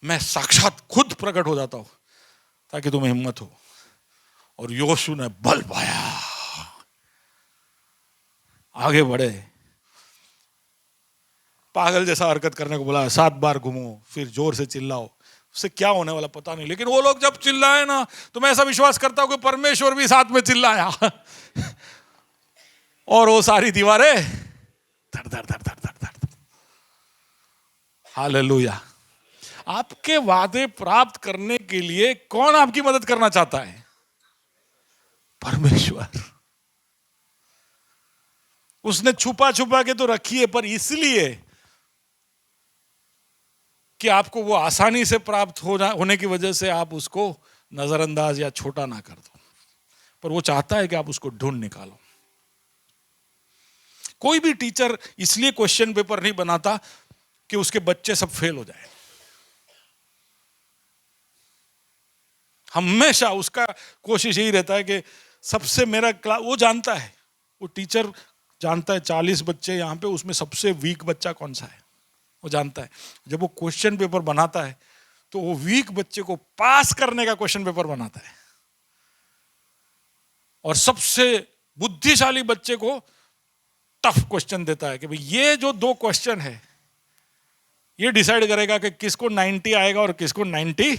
मैं साक्षात खुद प्रकट हो जाता हूं ताकि तुम्हें हिम्मत हो। और योशु ने बल पाया, आगे बढ़े। पागल जैसा हरकत करने को बोला, 7 बार घूमो, फिर जोर से चिल्लाओ, उससे क्या होने वाला पता नहीं। लेकिन वो लोग जब चिल्लाए ना, तो मैं ऐसा विश्वास करता हूं कि परमेश्वर भी साथ में चिल्लाया और वो सारी दीवारें धड़ धड़ धड़ धड़ धड़ धड़। हालेलुया। आपके वादे प्राप्त करने के लिए कौन आपकी मदद करना चाहता है? परमेश्वर। उसने छुपा छुपा के तो रखी है, पर इसलिए कि आपको वो आसानी से प्राप्त होने की वजह से आप उसको नजरअंदाज या छोटा ना कर दो, पर वो चाहता है कि आप उसको ढूंढ निकालो। कोई भी टीचर इसलिए क्वेश्चन पेपर नहीं बनाता कि उसके बच्चे सब फेल हो जाए। हमेशा उसका कोशिश यही रहता है कि सबसे मेरा क्लास, वो जानता है, वो टीचर जानता है 40 बच्चे यहाँ पे, उसमें सबसे वीक बच्चा कौन सा है वो जानता है। जब वो क्वेश्चन पेपर बनाता है तो वो वीक बच्चे को पास करने का क्वेश्चन पेपर बनाता है, और सबसे बुद्धिशाली बच्चे को टफ क्वेश्चन देता है कि भाई ये जो 2 क्वेश्चन है ये डिसाइड करेगा कि किसको 90 आएगा और किसको 99।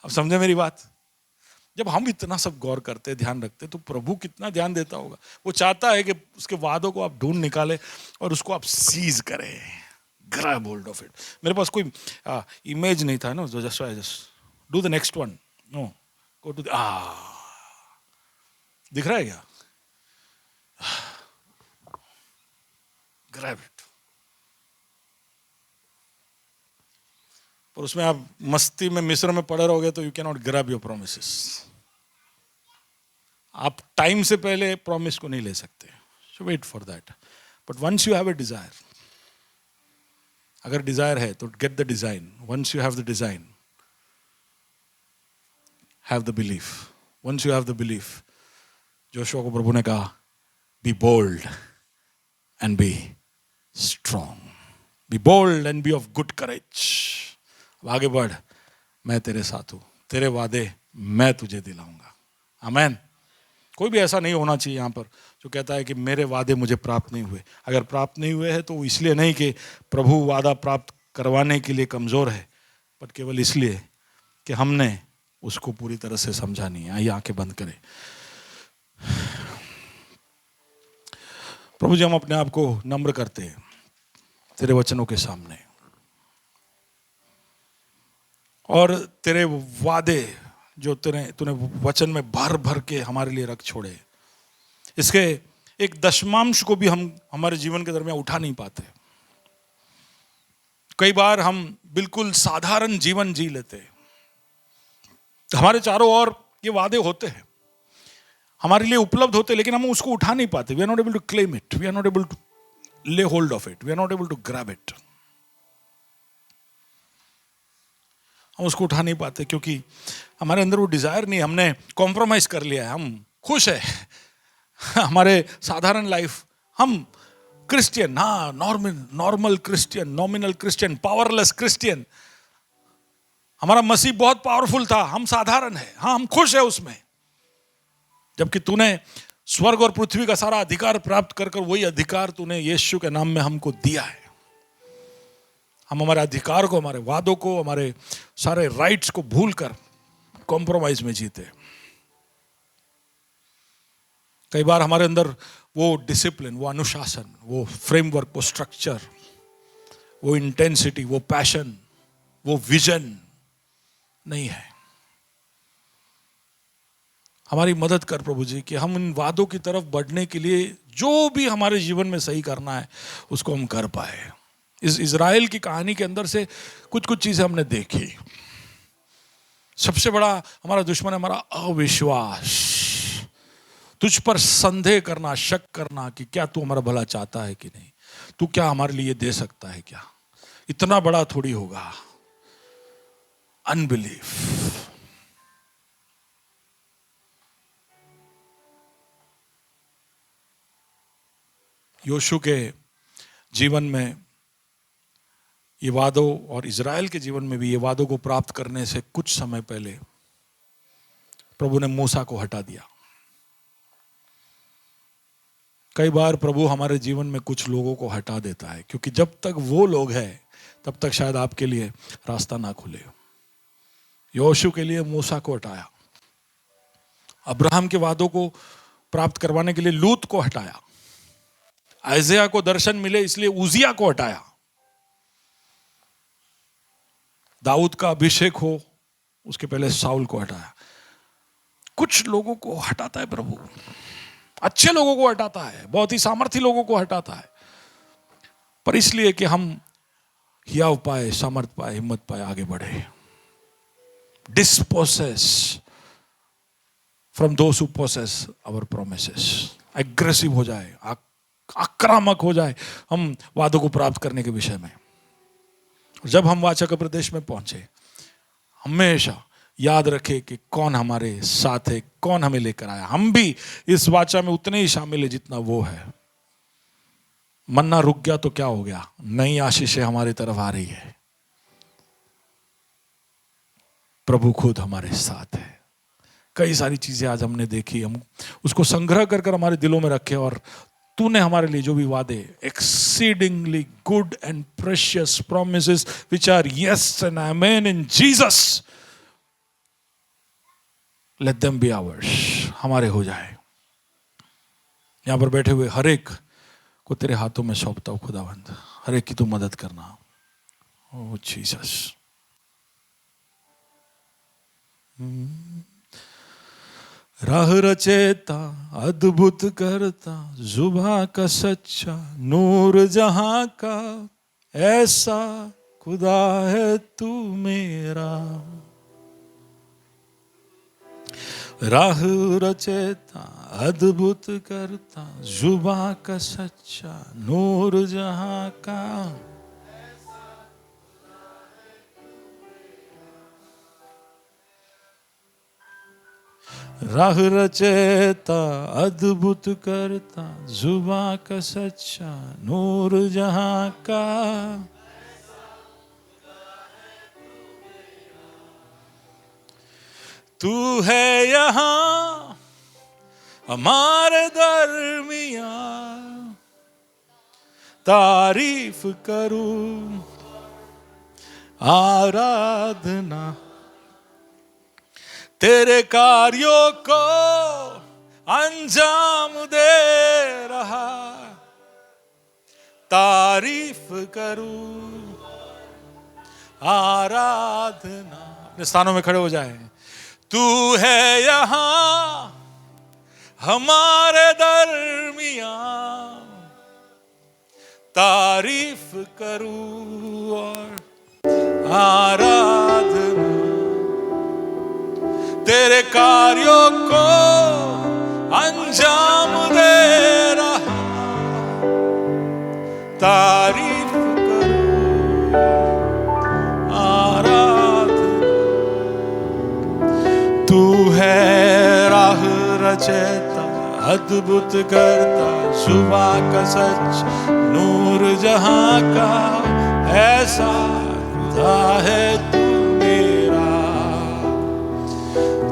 अब समझे मेरी बात? जब हम इतना सब गौर करते, ध्यान रखते, तो प्रभु कितना ध्यान देता होगा। वो चाहता है कि उसके वादों को आप ढूंढ निकाले और उसको आप सीज करें, ग्रैब होल्ड ऑफ इट। मेरे पास कोई इमेज नहीं था ना, just do the next one. No, go to दिख रहा है क्या? Grab it. और उसमें आप मस्ती में, मिस्र में पड़े रहोगे तो you can not grab your promises. आप टाइम से पहले प्रॉमिस को नहीं ले सकते, so wait for that. But once you have a desire, अगर डिजायर है तो get the design. Once you have the design, have the belief. Once you have the belief, Joshua को प्रभु ने कहा be bold and be strong, be bold and be of good courage. अब आगे बढ़, मैं तेरे साथ हूं, तेरे वादे मैं तुझे दिलाऊंगा। आमीन। कोई भी ऐसा नहीं होना चाहिए यहाँ पर जो कहता है कि मेरे वादे मुझे प्राप्त नहीं हुए। अगर प्राप्त नहीं हुए हैं तो इसलिए नहीं कि प्रभु वादा प्राप्त करवाने के लिए कमजोर है, पर केवल इसलिए कि हमने उसको पूरी तरह से समझा नहीं है। आइए आंखें बंद करें। प्रभु जी, हम अपने आप को नम्र करते हैं तेरे वचनों के सामने, और तेरे वादे जो तूने वचन में भर भर के हमारे लिए रख छोड़े, इसके एक दशमांश को भी हम हमारे जीवन के दरमियान उठा नहीं पाते। कई बार हम बिल्कुल साधारण जीवन जी लेते, हमारे चारों ओर ये वादे होते हैं, हमारे लिए उपलब्ध होते, लेकिन हम उसको उठा नहीं पाते। We are not able to claim it, we are not able to lay hold of it, we are not able to grab it. हम उसको उठा नहीं पाते क्योंकि हमारे अंदर वो डिजायर नहीं, हमने कॉम्प्रोमाइज कर लिया है। हम खुश है हमारे साधारण लाइफ, हम क्रिश्चियन, हाँ, normal Christian, nominal Christian, powerless Christian. हमारा मसीह बहुत पावरफुल था, हम साधारण है, हाँ, हम खुश है उसमें। जबकि तूने स्वर्ग और पृथ्वी का सारा अधिकार प्राप्त कर कर वही अधिकार तूने यीशु के नाम में हमको दिया है। हम हमारे अधिकार को, हमारे वादों को, हमारे सारे राइट्स को भूलकर कॉम्प्रोमाइज में जीते। कई बार हमारे अंदर वो डिसिप्लिन, वो अनुशासन, वो फ्रेमवर्क, वो स्ट्रक्चर, वो इंटेंसिटी, वो पैशन, वो विजन नहीं है। हमारी मदद कर प्रभु जी कि हम इन वादों की तरफ बढ़ने के लिए जो भी हमारे जीवन में सही करना है उसको हम कर पाए। इस इज़राइल की कहानी के अंदर से कुछ कुछ चीजें हमने देखी। सबसे बड़ा हमारा दुश्मन है हमारा अविश्वास, तुझ पर संदेह करना, शक करना कि क्या तू हमारा भला चाहता है कि नहीं, तू क्या हमारे लिए दे सकता है, क्या इतना बड़ा थोड़ी होगा। अनबिलीफ। योशू के जीवन में ये वादों और इज़राइल के जीवन में भी ये वादों को प्राप्त करने से कुछ समय पहले प्रभु ने मूसा को हटा दिया। कई बार प्रभु हमारे जीवन में कुछ लोगों को हटा देता है क्योंकि जब तक वो लोग हैं तब तक शायद आपके लिए रास्ता ना खुले। योशू के लिए मूसा को हटाया, अब्राहम के वादों को प्राप्त करवाने के लिए लूत को हटाया, आइज़िया को दर्शन मिले इसलिए उजिया को हटाया, दाऊद का अभिषेक हो उसके पहले साउल को हटाया। कुछ लोगों को हटाता है प्रभु, अच्छे लोगों को हटाता है, बहुत ही सामर्थी लोगों को हटाता है, पर इसलिए कि हम हियाव पाए, सामर्थ पाए, हिम्मत पाए, आगे बढ़े। Dispossess from those who possess our promises. Aggressive हो जाए, आक्रामक हो जाए हम वादों को प्राप्त करने के विषय में। जब हम वाचा प्रदेश में पहुंचे, हमेशा याद रखे कि कौन हमारे साथ है, कौन हमें लेकर आया। हम भी इस वाचा में उतने ही शामिल है जितना वो है। मन्ना रुक गया तो क्या हो गया, नई आशीषें हमारी तरफ आ रही है। प्रभु खुद हमारे साथ है। कई सारी चीजें आज हमने देखी, हम उसको संग्रह कर कर हमारे दिलों में रखे और तूने हमारे लिए जो भी वादे, exceedingly good and precious promises which are yes and amen in Jesus, let them be ours, हमारे हो जाए। यहां पर बैठे हुए हर एक को तेरे हाथों में सौंपता हूं खुदावंद, हर एक की तू मदद करना। ओ जीसस। राह रचेता, अद्भुत करता, जुबा का सच्चा, नूर जहां का, ऐसा खुदा है तू मेरा। राह रचेता, अद्भुत करता, जुबा का सच्चा, नूर जहां का, राह रचेता, अद्भुत करता, जुबा का सच्चा, नूर जहां का, तू है यहाँ हमारे दरमिया, तारीफ करूं, आराधना तेरे कार्यों को अंजाम दे रहा, तारीफ करूं, आराधना। अपने स्थानों में खड़े हो जाए। तू है यहाँ हमारे दरमिया, तारीफ करूं और आराधना तेरे कार्यों को अंजाम दे रहा, तारीफ करूं, आराधना। तू है राह रचेता, अद्भुत करता, जुबा का सच, नूर जहां का, ऐसा खुदा है तू मेरा।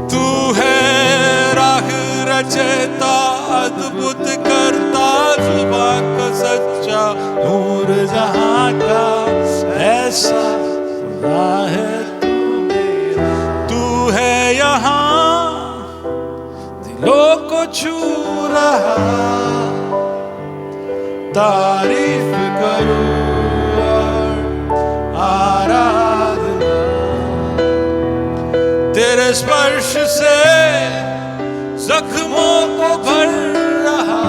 तू है राह रचेता, अद्भुत करता, जुबा का सच्चा, नूर जहां का, ऐसा खुदा है तू मेरा। तू है यहाँ दिलों को को छू रहा, तारीफ करूं और आराधना। तेरे स्पर्श से जख्मों को भर रहा,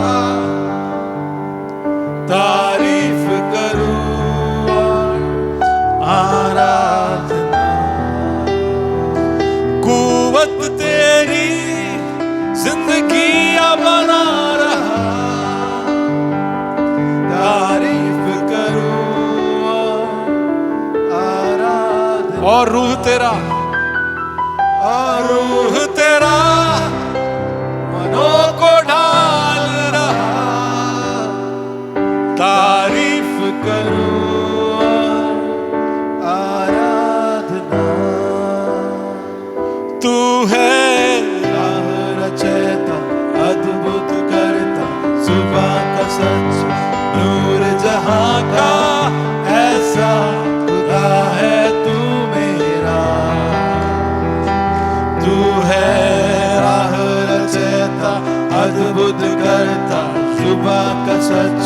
तारीफ करूं और आराधना। कुव्वत तेरी जिंदगियां बना रहा, तारीफ करूं और आराधना। और रूह तेरा मनों को ढाल रहा, तारीफ करूं और आराधना। तू है राह रचयिता, अद्भुत करता, सुबह का सच, नूर जहां का, ऐसा खुदा है तू मेरा। तू है राह रचयिता, अद्भुत करता, सुबह का सच,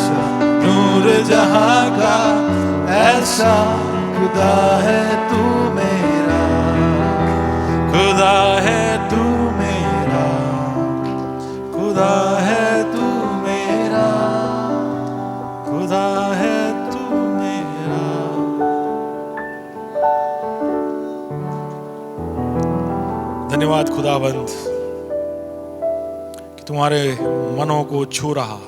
नूर जहां का, ऐसा खुदा है तू मेरा। खुदा है तू मेरा, खुदा है तू मेरा, खुदा है तू मेरा। धन्यवाद खुदावंद कि तुम्हारे मनों को छू रहा,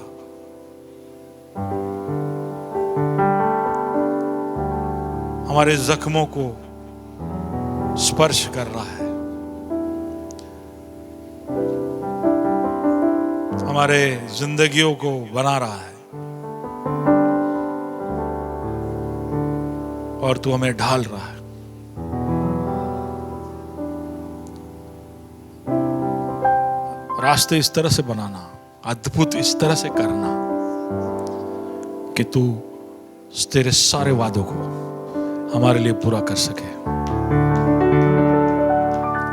हमारे जख्मों को स्पर्श कर रहा है, हमारे जिंदगियों को बना रहा है, और तू हमें ढाल रहा है। रास्ते इस तरह से बनाना, अद्भुत इस तरह से करना कि तू तेरे सारे वादों को हमारे लिए पूरा कर सके।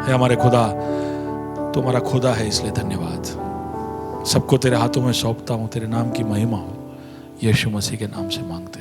है हमारे खुदा, तू हमारा खुदा है, इसलिए धन्यवाद। सबको तेरे हाथों में सौंपता हूं, तेरे नाम की महिमा हो, यीशु मसीह के नाम से मांगते हैं।